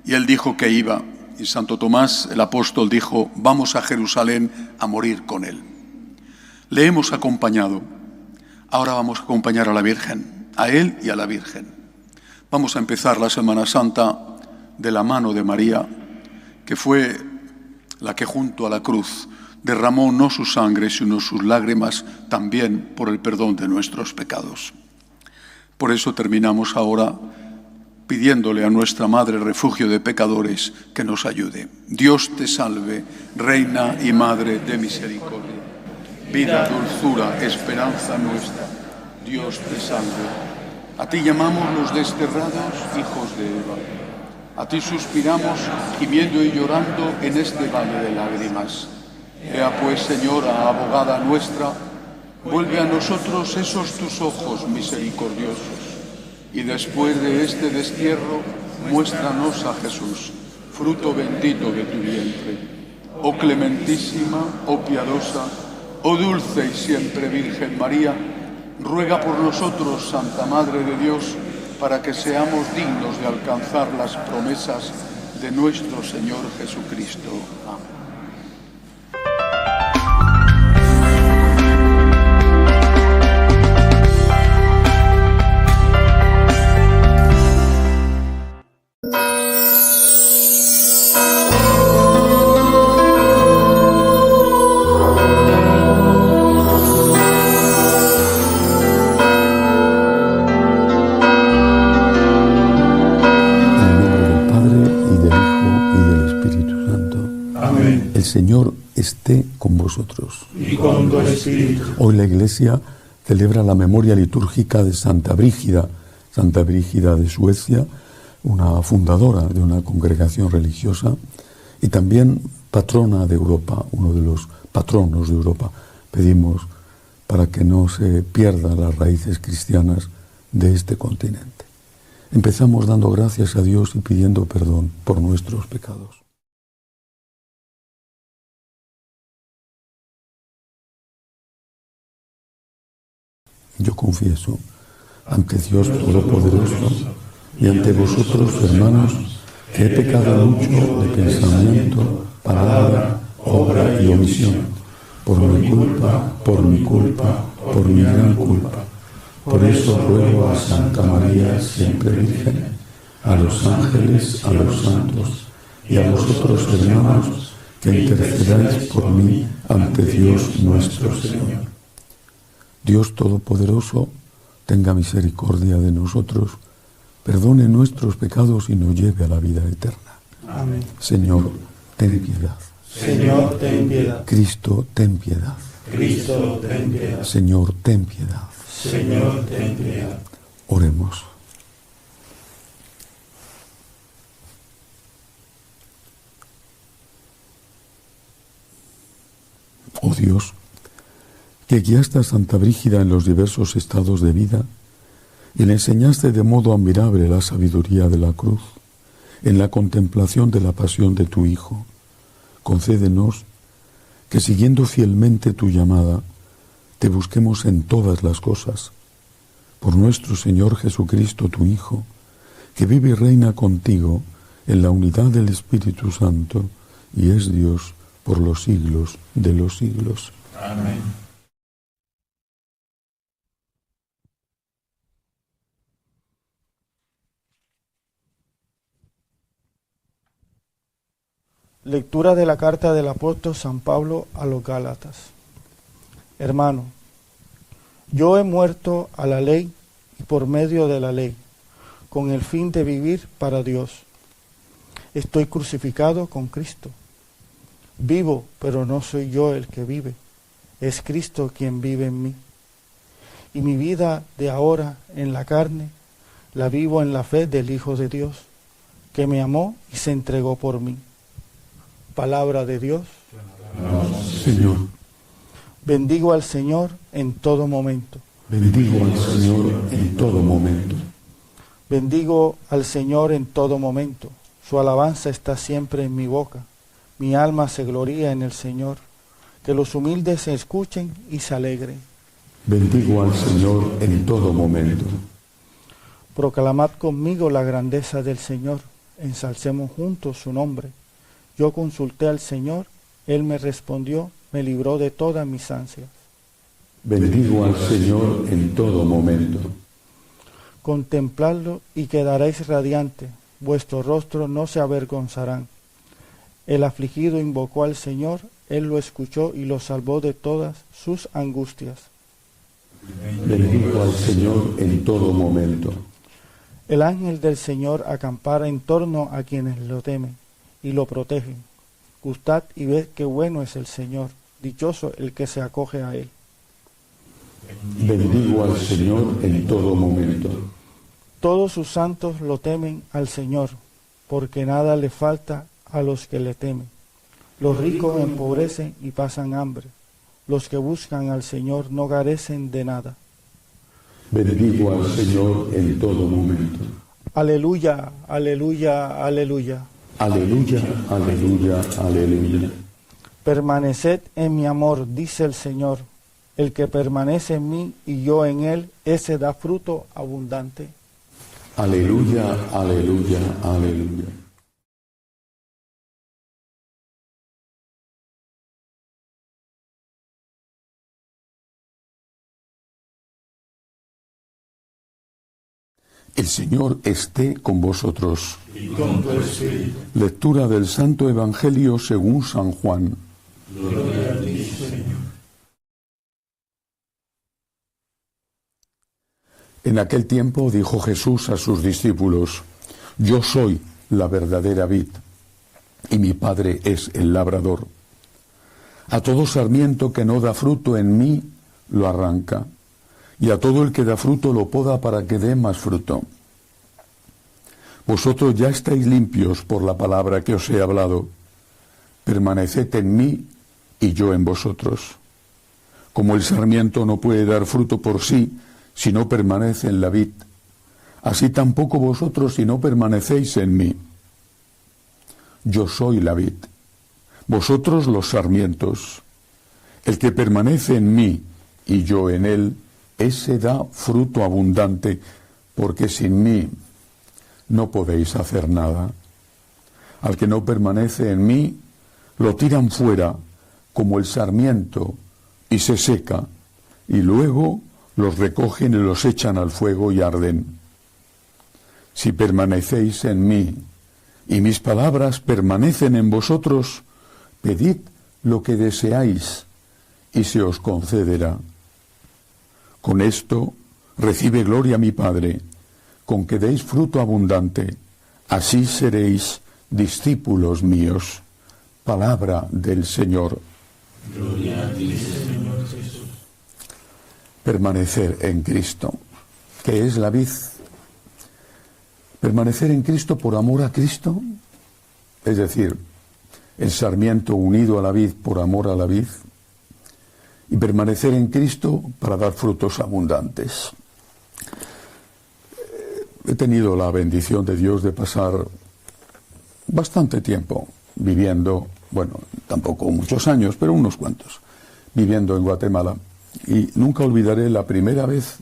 y él dijo que iba. Y Santo Tomás, el apóstol, dijo, vamos a Jerusalén a morir con él. Le hemos acompañado. Ahora vamos a acompañar a la Virgen, a él y a la Virgen. Vamos a empezar la Semana Santa de la mano de María, que fue la que junto a la cruz derramó no su sangre, sino sus lágrimas, también por el perdón de nuestros pecados. Por eso terminamos ahora pidiéndole a nuestra Madre Refugio de Pecadores que nos ayude. Dios te salve, Reina y Madre de misericordia, vida, dulzura, esperanza nuestra. Dios te salve. A ti llamamos los desterrados hijos de Eva. A ti suspiramos, gimiendo y llorando en este valle de lágrimas. Ea pues, Señora, abogada nuestra, vuelve a nosotros esos tus ojos misericordiosos, y después de este destierro, muéstranos a Jesús, fruto bendito de tu vientre. Oh clementísima, oh piadosa, oh dulce y siempre Virgen María, ruega por nosotros, Santa Madre de Dios, para que seamos dignos de alcanzar las promesas de nuestro Señor Jesucristo. Amén. El Señor esté con vosotros. Y con tu espíritu. Hoy la Iglesia celebra la memoria litúrgica de Santa Brígida de Suecia, una fundadora de una congregación religiosa y también patrona de Europa, uno de los patronos de Europa. Pedimos para que no se pierdan las raíces cristianas de este continente. Empezamos dando gracias a Dios y pidiendo perdón por nuestros pecados. Yo confieso ante Dios Todopoderoso y ante vosotros, hermanos, que he pecado mucho de pensamiento, palabra, obra y omisión, por mi culpa, por mi gran culpa. Por eso ruego a Santa María, siempre Virgen, a los ángeles, a los santos y a vosotros, hermanos, que intercedáis por mí ante Dios nuestro Señor. Dios Todopoderoso, tenga misericordia de nosotros, perdone nuestros pecados y nos lleve a la vida eterna. Amén. Señor, ten piedad. Señor, ten piedad. Cristo, ten piedad. Cristo, ten piedad. Señor, ten piedad. Señor, ten piedad. Oremos. Oh Dios, que guiaste a Santa Brígida en los diversos estados de vida y le enseñaste de modo admirable la sabiduría de la cruz, en la contemplación de la pasión de tu Hijo, concédenos que siguiendo fielmente tu llamada, te busquemos en todas las cosas, por nuestro Señor Jesucristo, tu Hijo, que vive y reina contigo en la unidad del Espíritu Santo y es Dios por los siglos de los siglos. Amén. Lectura de la carta del apóstol San Pablo a los Gálatas. Hermano, yo he muerto a la ley y por medio de la ley, con el fin de vivir para Dios. Estoy crucificado con Cristo. Vivo, pero no soy yo el que vive, es Cristo quien vive en mí. y mi vida de ahora en la carne la vivo en la fe del Hijo de Dios, que me amó y se entregó por mí. Palabra de Dios. Señor. Bendigo al Señor en todo momento. Bendigo al Señor en todo momento. Bendigo al Señor en todo momento. Su alabanza está siempre en mi boca. Mi alma se gloría en el Señor. Que los humildes se escuchen y se alegren. Bendigo al Señor en todo momento. Proclamad conmigo la grandeza del Señor. Ensalcemos juntos su nombre. Yo consulté al Señor, Él me respondió, me libró de todas mis ansias. Bendigo al Señor en todo momento. Contempladlo y quedaréis radiante, vuestros rostros no se avergonzarán. El afligido invocó al Señor, Él lo escuchó y lo salvó de todas sus angustias. Bendigo al Señor en todo momento. El ángel del Señor acampara en torno a quienes lo temen y lo protegen. Gustad y ved qué bueno es el Señor, dichoso el que se acoge a Él. Bendigo al Señor en todo momento. Todos sus santos lo temen al Señor, porque nada le falta a los que le temen. Los ricos empobrecen y pasan hambre. Los que buscan al Señor no carecen de nada. Bendigo al Señor en todo momento. Aleluya, aleluya, aleluya. Aleluya, aleluya, aleluya. Permaneced en mi amor, dice el Señor. El que permanece en mí y yo en él, ese da fruto abundante. Aleluya, aleluya, aleluya. El Señor esté con vosotros. Y con tu espíritu. Lectura del Santo Evangelio según San Juan. Gloria a ti, Señor. En aquel tiempo dijo Jesús a sus discípulos: Yo soy la verdadera vid, y mi Padre es el labrador. A todo sarmiento que no da fruto en mí, lo arranca, y a todo el que da fruto lo poda para que dé más fruto. Vosotros ya estáis limpios por la palabra que os he hablado. Permaneced en mí y yo en vosotros. Como el sarmiento no puede dar fruto por sí si no permanece en la vid, así tampoco vosotros si no permanecéis en mí. Yo soy la vid, vosotros los sarmientos. El que permanece en mí y yo en él, ese da fruto abundante, porque sin mí no podéis hacer nada. Al que no permanece en mí, lo tiran fuera como el sarmiento y se seca, y luego los recogen y los echan al fuego y arden. Si permanecéis en mí y mis palabras permanecen en vosotros, pedid lo que deseáis y se os concederá. Con esto recibe gloria mi Padre, con que deis fruto abundante, así seréis discípulos míos. Palabra del Señor. Gloria a ti, Señor Jesús. Permanecer en Cristo, que es la vid. Permanecer en Cristo por amor a Cristo, es decir, el sarmiento unido a la vid por amor a la vid, y permanecer en Cristo para dar frutos abundantes. He tenido la bendición de Dios de pasar bastante tiempo viviendo, bueno, tampoco muchos años, pero unos cuantos, viviendo en Guatemala. Y nunca olvidaré la primera vez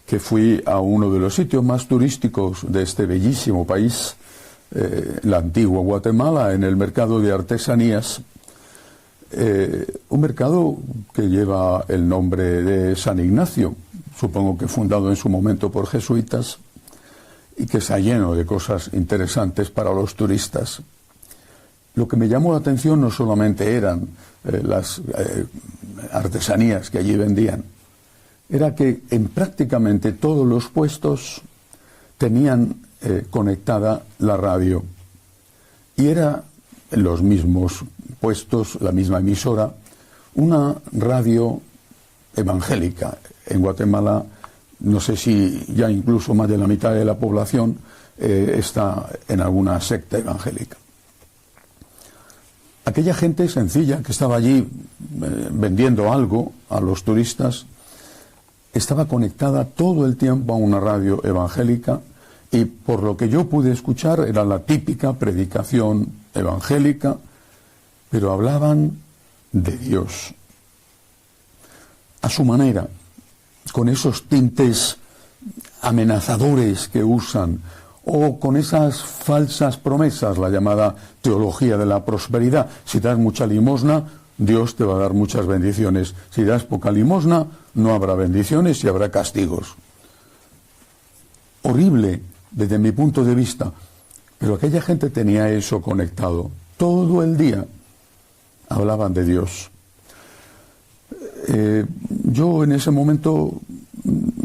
que fui a uno de los sitios más turísticos de este bellísimo país, la antigua Guatemala, en el mercado de artesanías. Un mercado que lleva el nombre de San Ignacio, supongo que fundado en su momento por jesuitas, y que está lleno de cosas interesantes para los turistas. Lo que me llamó la atención no solamente eran las artesanías que allí vendían, era que en prácticamente todos los puestos tenían conectada la radio, y era en los mismos puestos, la misma emisora, una radio evangélica, en Guatemala, no sé si ya incluso más de la mitad de la población está en alguna secta evangélica. Aquella gente sencilla que estaba allí vendiendo algo a los turistas estaba conectada todo el tiempo a una radio evangélica, y por lo que yo pude escuchar era la típica predicación evangélica, pero hablaban de Dios a su manera, con esos tintes amenazadores que usan, o con esas falsas promesas, la llamada teología de la prosperidad. Si das mucha limosna, Dios te va a dar muchas bendiciones. Si das poca limosna, no habrá bendiciones y habrá castigos. Horrible desde mi punto de vista, pero aquella gente tenía eso conectado. Todo el día hablaban de Dios. Yo en ese momento,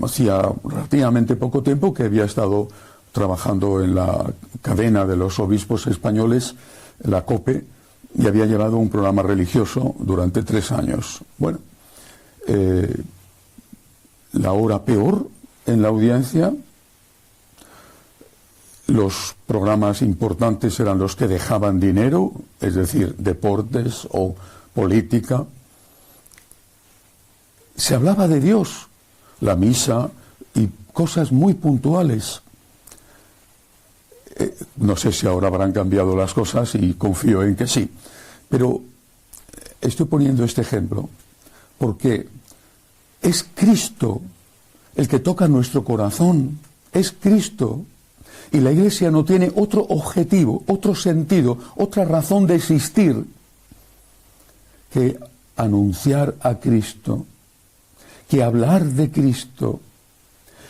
hacía relativamente poco tiempo que había estado trabajando en la cadena de los obispos españoles, la COPE, y había llevado un programa religioso durante 3 años. Bueno, la hora peor en la audiencia, los programas importantes eran los que dejaban dinero, es decir, deportes o política. Se hablaba de Dios, la misa y cosas muy puntuales. No sé si ahora habrán cambiado las cosas y confío en que sí. Pero estoy poniendo este ejemplo porque es Cristo el que toca nuestro corazón. Es Cristo. Y la Iglesia no tiene otro objetivo, otro sentido, otra razón de existir que anunciar a Cristo, que hablar de Cristo,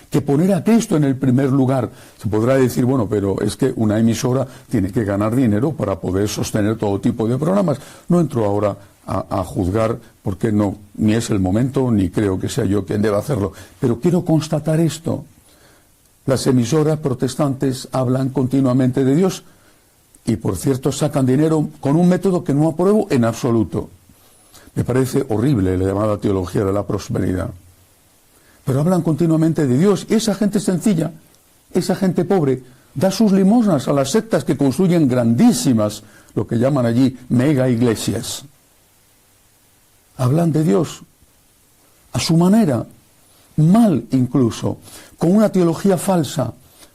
que poner a Cristo en el primer lugar. Se podrá decir, bueno, pero es que una emisora tiene que ganar dinero para poder sostener todo tipo de programas. No entro ahora a juzgar porque no, ni es el momento, ni creo que sea yo quien deba hacerlo. Pero quiero constatar esto. Las emisoras protestantes hablan continuamente de Dios y, por cierto, sacan dinero con un método que no apruebo en absoluto. Me parece horrible la llamada teología de la prosperidad. Pero hablan continuamente de Dios. Y esa gente sencilla, esa gente pobre, da sus limosnas a las sectas que construyen grandísimas, lo que llaman allí mega iglesias. Hablan de Dios a su manera, mal incluso, con una teología falsa.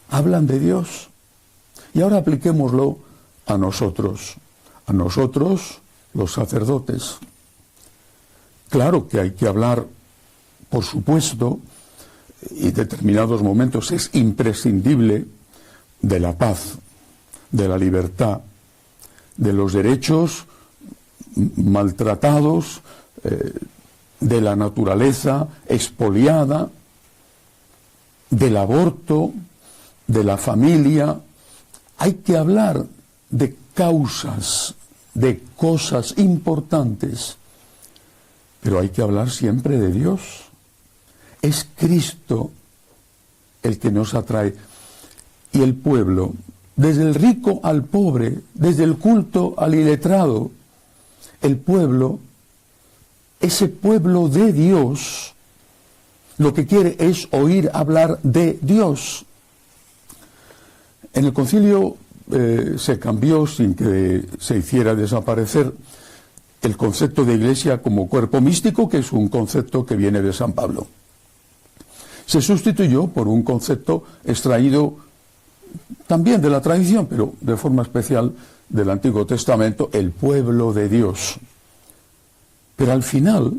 Hablan de Dios. Y ahora apliquémoslo a nosotros los sacerdotes. Claro que hay que hablar, por supuesto, y en determinados momentos es imprescindible, de la paz, de la libertad, de los derechos maltratados, de la naturaleza expoliada, del aborto, de la familia. Hay que hablar de causas, de cosas importantes. Pero hay que hablar siempre de Dios. Es Cristo el que nos atrae. Y el pueblo, desde el rico al pobre, desde el culto al iletrado, el pueblo, ese pueblo de Dios, lo que quiere es oír hablar de Dios. En el concilio se cambió, sin que se hiciera desaparecer, el concepto de iglesia como cuerpo místico, que es un concepto que viene de San Pablo. Se sustituyó por un concepto extraído también de la tradición, pero de forma especial del Antiguo Testamento, el pueblo de Dios. Pero al final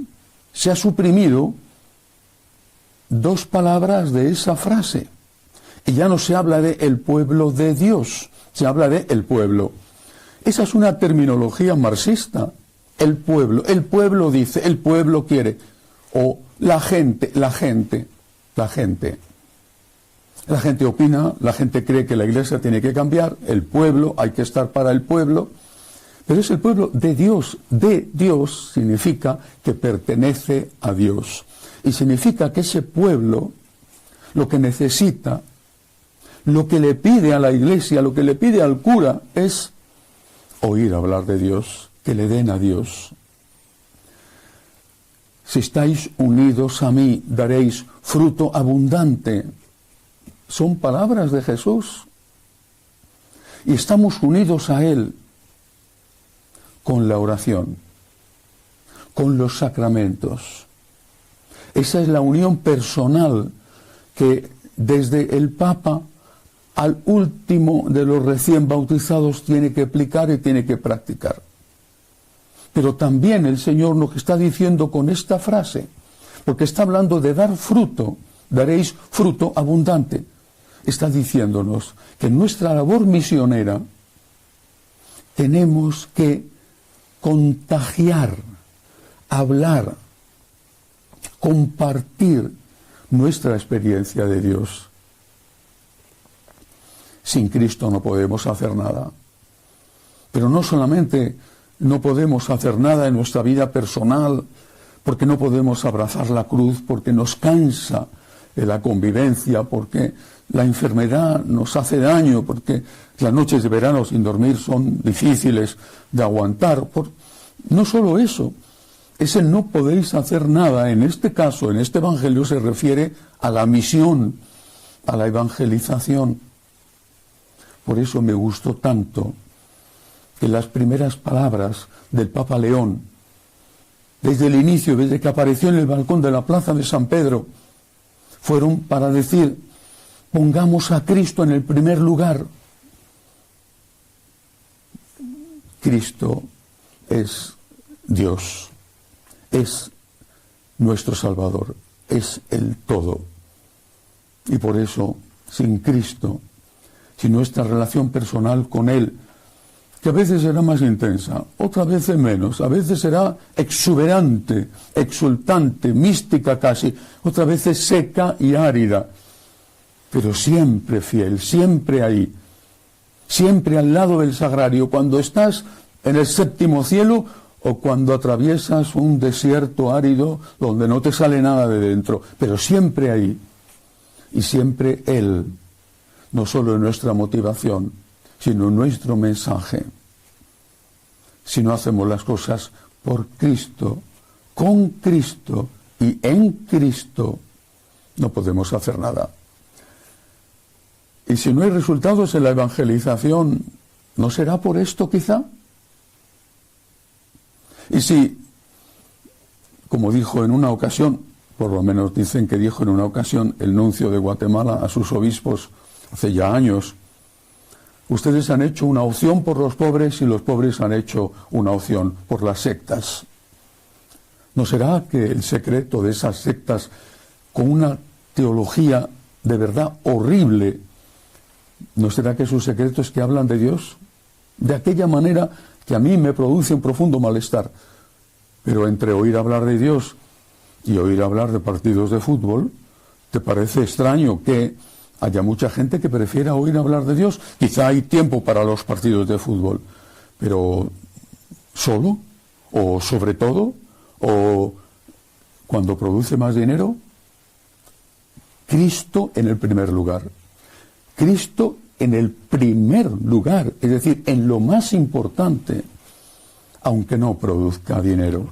se ha suprimido 2 palabras de esa frase. Y ya no se habla de el pueblo de Dios, se habla de el pueblo. Esa es una terminología marxista. El pueblo dice, el pueblo quiere, o la gente opina, la gente cree que la iglesia tiene que cambiar, el pueblo, hay que estar para el pueblo, pero es el pueblo de Dios significa que pertenece a Dios, y significa que ese pueblo lo que necesita, lo que le pide a la iglesia, lo que le pide al cura es oír hablar de Dios, que le den a Dios. Si estáis unidos a mí, daréis fruto abundante. Son palabras de Jesús. Y estamos unidos a Él con la oración, con los sacramentos. Esa es la unión personal que desde el Papa al último de los recién bautizados tiene que aplicar y tiene que practicar. Pero también el Señor nos está diciendo con esta frase, porque está hablando de dar fruto, daréis fruto abundante. Está diciéndonos que en nuestra labor misionera tenemos que contagiar, hablar, compartir nuestra experiencia de Dios. Sin Cristo no podemos hacer nada. Pero no solamente no podemos hacer nada en nuestra vida personal, porque no podemos abrazar la cruz, porque nos cansa la convivencia, porque la enfermedad nos hace daño, porque las noches de verano sin dormir son difíciles de aguantar. No solo eso, ese no podéis hacer nada, en este caso, en este evangelio se refiere a la misión, a la evangelización. Por eso me gustó tanto que las primeras palabras del Papa León, desde el inicio, desde que apareció en el balcón de la plaza de San Pedro, fueron para decir: pongamos a Cristo en el primer lugar. Cristo es Dios, es nuestro Salvador, es el todo. Y por eso, sin Cristo, sin nuestra relación personal con Él, que a veces será más intensa, otras veces menos, a veces será exuberante, exultante, mística casi, otras veces seca y árida, pero siempre fiel, siempre ahí, siempre al lado del sagrario, cuando estás en el séptimo cielo o cuando atraviesas un desierto árido donde no te sale nada de dentro, pero siempre ahí, y siempre Él, no solo en nuestra motivación, sino en nuestro mensaje. Si no hacemos las cosas por Cristo, con Cristo y en Cristo, no podemos hacer nada. Y si no hay resultados en la evangelización, ¿no será por esto quizá? Y si, como dijo en una ocasión, por lo menos dicen que dijo en una ocasión el nuncio de Guatemala a sus obispos hace ya años, ustedes han hecho una opción por los pobres y los pobres han hecho una opción por las sectas. ¿No será que el secreto de esas sectas, con una teología de verdad horrible, no será que su secreto es que hablan de Dios de aquella manera que a mí me produce un profundo malestar? Pero entre oír hablar de Dios y oír hablar de partidos de fútbol, ¿te parece extraño que haya mucha gente que prefiera oír hablar de Dios? Quizá hay tiempo para los partidos de fútbol, pero ¿solo? ¿O sobre todo? ¿O cuando produce más dinero? Cristo en el primer lugar. Cristo en el primer lugar, es decir, en lo más importante, aunque no produzca dinero.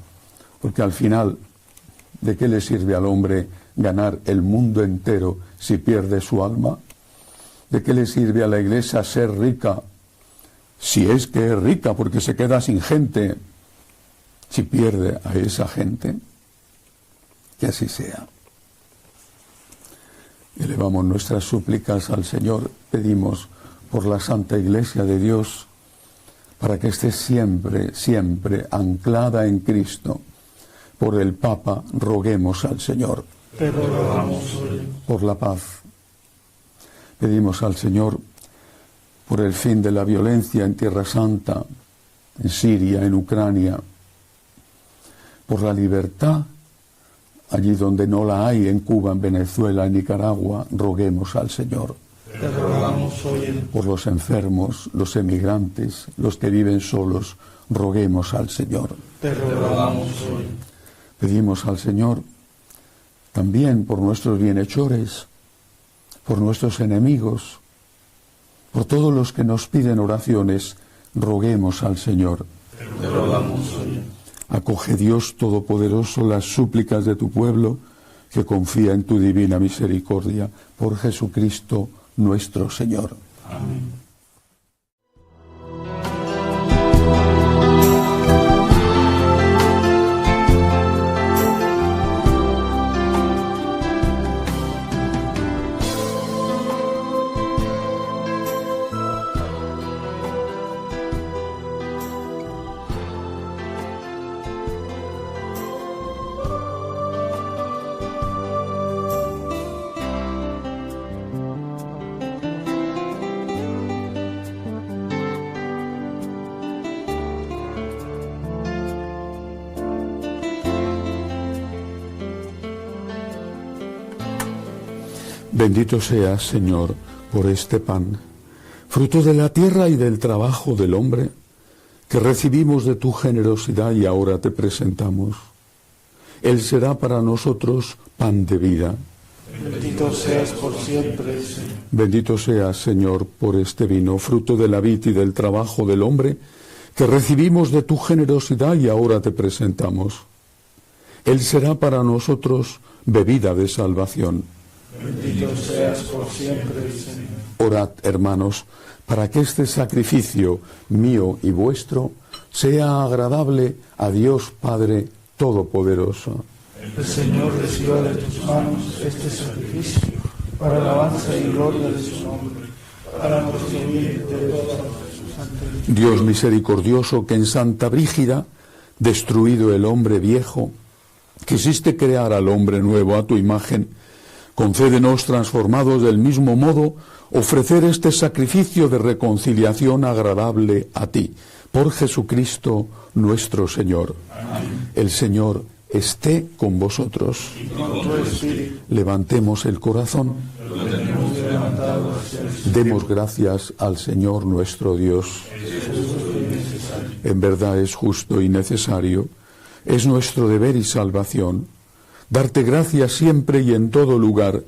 Porque al final, ¿de qué le sirve al hombre ganar el mundo entero si pierde su alma? ¿De qué le sirve a la Iglesia ser rica, si es que es rica, porque se queda sin gente, si pierde a esa gente? Que así sea. Elevamos nuestras súplicas al Señor, pedimos por la Santa Iglesia de Dios, para que esté siempre, siempre anclada en Cristo. Por el Papa roguemos al Señor. Te rogamos. Por la paz. Pedimos al Señor por el fin de la violencia en Tierra Santa, en Siria, en Ucrania, por la libertad allí donde no la hay, en Cuba, en Venezuela, en Nicaragua, roguemos al Señor. Te rogamos hoy. Por los enfermos, los emigrantes, los que viven solos, roguemos al Señor. Te rogamos hoy. Pedimos al Señor también por nuestros bienhechores, por nuestros enemigos, por todos los que nos piden oraciones, roguemos al Señor. Te rogamos hoy. Acoge, Dios Todopoderoso, las súplicas de tu pueblo que confía en tu divina misericordia. Por Jesucristo nuestro Señor. Amén. Bendito seas, Señor, por este pan, fruto de la tierra y del trabajo del hombre, que recibimos de tu generosidad y ahora te presentamos. Él será para nosotros pan de vida. Bendito seas por siempre, Señor. Bendito seas, Señor, por este vino, fruto de la vid y del trabajo del hombre, que recibimos de tu generosidad y ahora te presentamos. Él será para nosotros bebida de salvación. Bendito seas por siempre, Señor. Orad, hermanos, para que este sacrificio mío y vuestro sea agradable a Dios Padre Todopoderoso. El Señor reciba de tus manos este sacrificio para alabanza y gloria de su nombre, para nuestro bien de toda su santidad. Dios misericordioso, que en Santa Brígida, destruido el hombre viejo, quisiste crear al hombre nuevo a tu imagen, concédenos, transformados del mismo modo, ofrecer este sacrificio de reconciliación agradable a ti, por Jesucristo nuestro Señor. Amén. El Señor esté con vosotros. Y con tu espíritu. Levantemos el corazón. Lo tenemos levantado hacia el cielo. Demos gracias al Señor nuestro Dios. Es justo y necesario. En verdad es justo y necesario. Es nuestro deber y salvación darte gracias siempre y en todo lugar,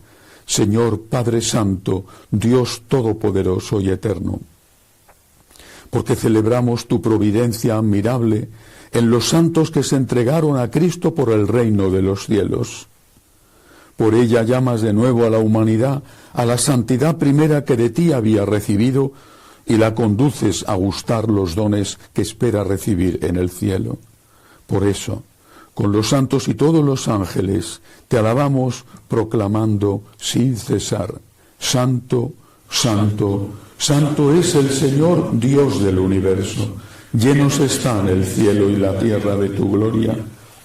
Señor Padre Santo, Dios Todopoderoso y Eterno, porque celebramos tu providencia admirable en los santos que se entregaron a Cristo por el reino de los cielos. Por ella llamas de nuevo a la humanidad a la santidad primera que de ti había recibido y la conduces a gustar los dones que espera recibir en el cielo. Por eso, con los santos y todos los ángeles, te alabamos proclamando sin cesar: Santo, Santo, Santo es el Señor Dios del universo. Llenos están el cielo y la tierra de tu gloria.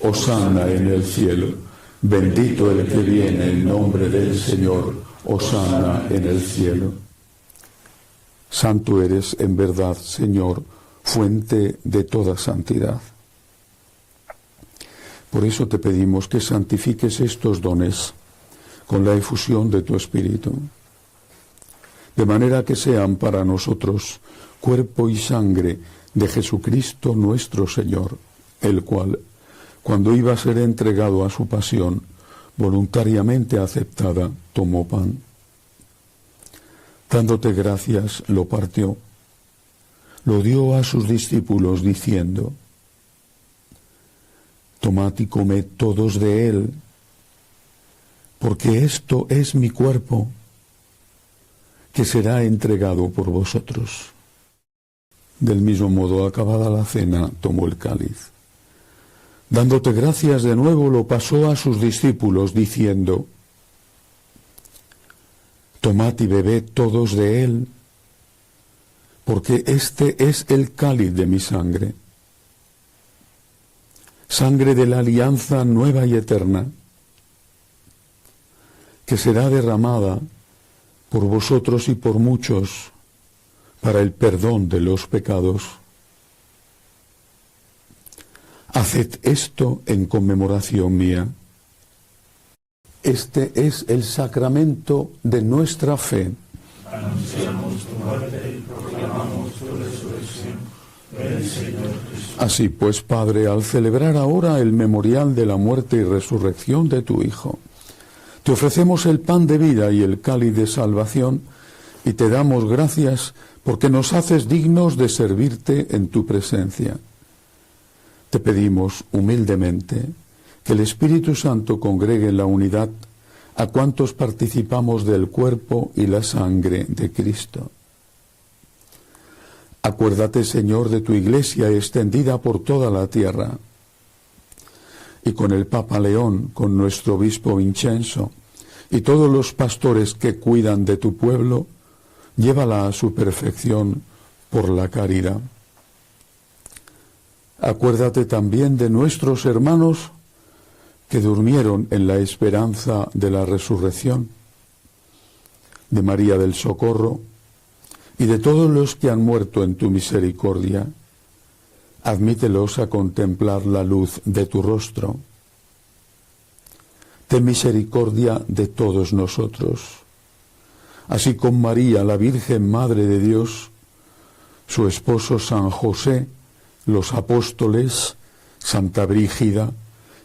Hosana en el cielo. Bendito el que viene en nombre del Señor. Hosana en el cielo. Santo eres en verdad, Señor, fuente de toda santidad. Por eso te pedimos que santifiques estos dones con la efusión de tu Espíritu, de manera que sean para nosotros cuerpo y sangre de Jesucristo nuestro Señor, el cual, cuando iba a ser entregado a su pasión, voluntariamente aceptada, tomó pan. Dándote gracias, lo partió, lo dio a sus discípulos diciendo: Tomad y comed todos de él, porque esto es mi cuerpo, que será entregado por vosotros. Del mismo modo, acabada la cena, tomó el cáliz. Dándote gracias de nuevo, lo pasó a sus discípulos, diciendo: Tomad y bebed todos de él, porque este es el cáliz de mi sangre, sangre de la alianza nueva y eterna, que será derramada por vosotros y por muchos para el perdón de los pecados. Haced esto en conmemoración mía. Este es el sacramento de nuestra fe. Anunciamos tu muerte y proclamamos tu resurrección. Ven, Señor Jesús. Así pues, Padre, al celebrar ahora el memorial de la muerte y resurrección de tu Hijo, te ofrecemos el pan de vida y el cáliz de salvación, y te damos gracias porque nos haces dignos de servirte en tu presencia. Te pedimos humildemente que el Espíritu Santo congregue en la unidad a cuantos participamos del cuerpo y la sangre de Cristo. Acuérdate, Señor, de tu Iglesia extendida por toda la tierra, y con el Papa León, con nuestro obispo Vincenzo, y todos los pastores que cuidan de tu pueblo, llévala a su perfección por la caridad. Acuérdate también de nuestros hermanos que durmieron en la esperanza de la resurrección, de María del Socorro y de todos los que han muerto en tu misericordia. Admítelos a contemplar la luz de tu rostro. Ten misericordia de todos nosotros, así con María, la Virgen Madre de Dios, su esposo San José, los apóstoles, Santa Brígida,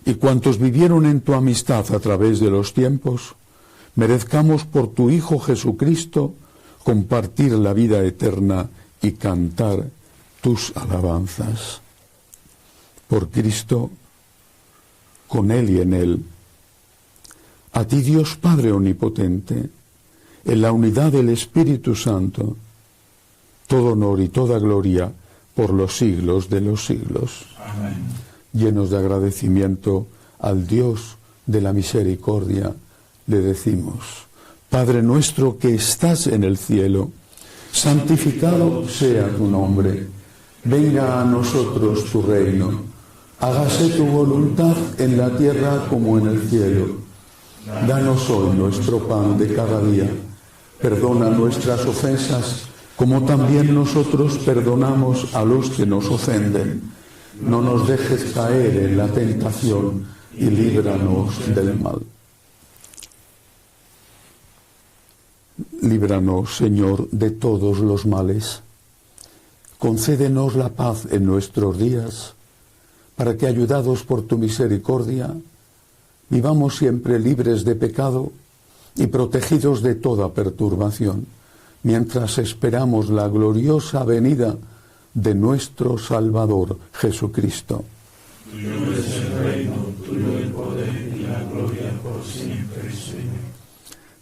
y cuantos vivieron en tu amistad a través de los tiempos, merezcamos por tu Hijo Jesucristo compartir la vida eterna y cantar tus alabanzas. Por Cristo, con Él y en Él, a ti Dios Padre Omnipotente, en la unidad del Espíritu Santo, todo honor y toda gloria por los siglos de los siglos. Amén. Llenos de agradecimiento al Dios de la misericordia, le decimos: Padre nuestro que estás en el cielo, santificado sea tu nombre. Venga a nosotros tu reino. Hágase tu voluntad en la tierra como en el cielo. Danos hoy nuestro pan de cada día. Perdona nuestras ofensas, como también nosotros perdonamos a los que nos ofenden. No nos dejes caer en la tentación y líbranos del mal. Líbranos, Señor, de todos los males. Concédenos la paz en nuestros días, para que, ayudados por tu misericordia, vivamos siempre libres de pecado y protegidos de toda perturbación, mientras esperamos la gloriosa venida de nuestro Salvador Jesucristo. Tuyo es el reino, tuyo el poder y la gloria por siempre, Señor.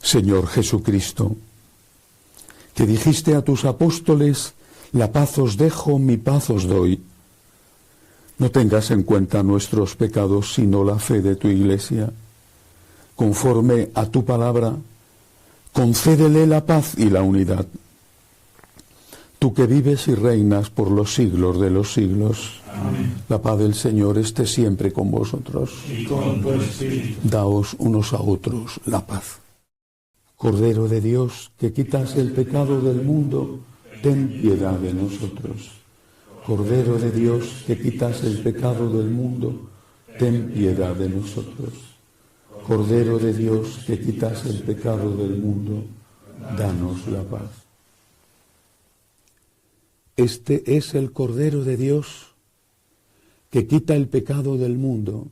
Señor Jesucristo, que dijiste a tus apóstoles: la paz os dejo, mi paz os doy. No tengas en cuenta nuestros pecados, sino la fe de tu Iglesia. Conforme a tu palabra, concédele la paz y la unidad. Tú que vives y reinas por los siglos de los siglos. Amén. La paz del Señor esté siempre con vosotros. Y con tu espíritu. Daos unos a otros la paz. Cordero de Dios, que quitas el pecado del mundo, ten piedad de nosotros. Cordero de Dios, que quitas el pecado del mundo, ten piedad de nosotros. Cordero de Dios, que quitas el pecado del mundo, danos la paz. Este es el Cordero de Dios, que quita el pecado del mundo.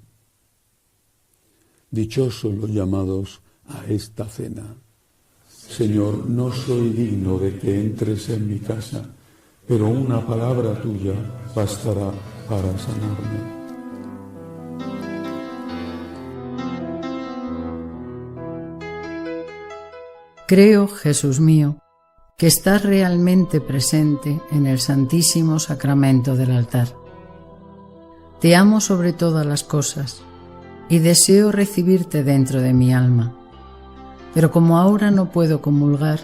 Dichosos los llamados a esta cena. Señor, no soy digno de que entres en mi casa, pero una palabra tuya bastará para sanarme. Creo, Jesús mío, que estás realmente presente en el Santísimo Sacramento del altar. Te amo sobre todas las cosas y deseo recibirte dentro de mi alma. Pero como ahora no puedo comulgar,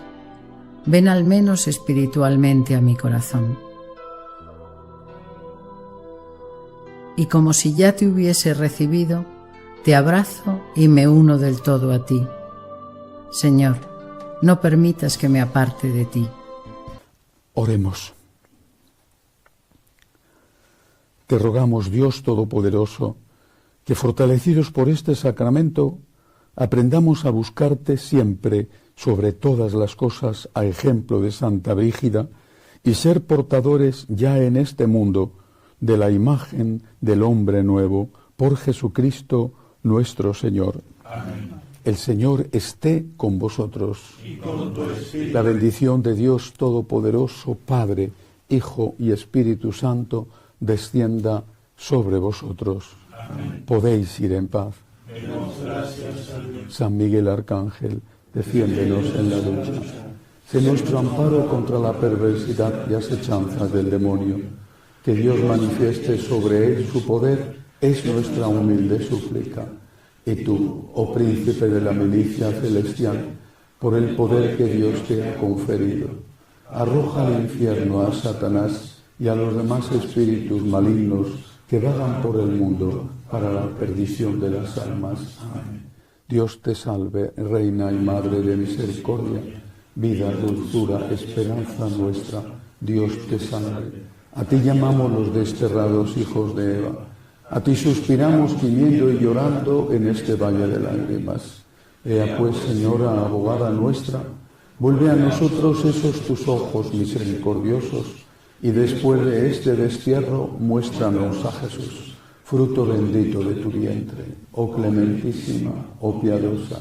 ven al menos espiritualmente a mi corazón. Y como si ya te hubiese recibido, te abrazo y me uno del todo a ti. Señor, no permitas que me aparte de ti. Oremos. Te rogamos, Dios Todopoderoso, que fortalecidos por este sacramento, aprendamos a buscarte siempre sobre todas las cosas a ejemplo de Santa Brígida y ser portadores ya en este mundo de la imagen del hombre nuevo por Jesucristo nuestro Señor. Amén. El Señor esté con vosotros. Y con tu espíritu. La bendición de Dios Todopoderoso, Padre, Hijo y Espíritu Santo, descienda sobre vosotros. Podéis ir en paz. San Miguel Arcángel, defiéndenos en la lucha. Sé nuestro amparo contra la perversidad y asechanzas del demonio. Que Dios manifieste sobre él su poder es nuestra humilde súplica. Y tú, oh príncipe de la milicia celestial, por el poder que Dios te ha conferido, arroja al infierno a Satanás y a los demás espíritus malignos que vagan por el mundo para la perdición de las almas. Amén. Dios te salve, Reina y Madre de misericordia, vida, dulzura, esperanza nuestra. Dios te salve. A ti llamamos los desterrados hijos de Eva. A ti suspiramos gimiendo y llorando en este valle de lágrimas. Ea pues, Señora, abogada nuestra, vuelve a nosotros esos tus ojos misericordiosos, y después de este destierro, muéstranos a Jesús, fruto bendito de tu vientre, oh clementísima, oh piadosa,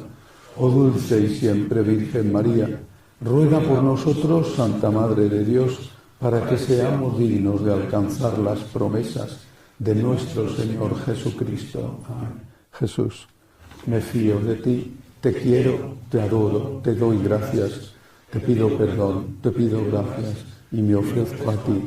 oh dulce y siempre Virgen María, ruega por nosotros, Santa Madre de Dios, para que seamos dignos de alcanzar las promesas de nuestro Señor Jesucristo. Amén. Jesús, me fío de ti, te quiero, te adoro, te doy gracias, te pido perdón, te pido gracias y me ofrezco a ti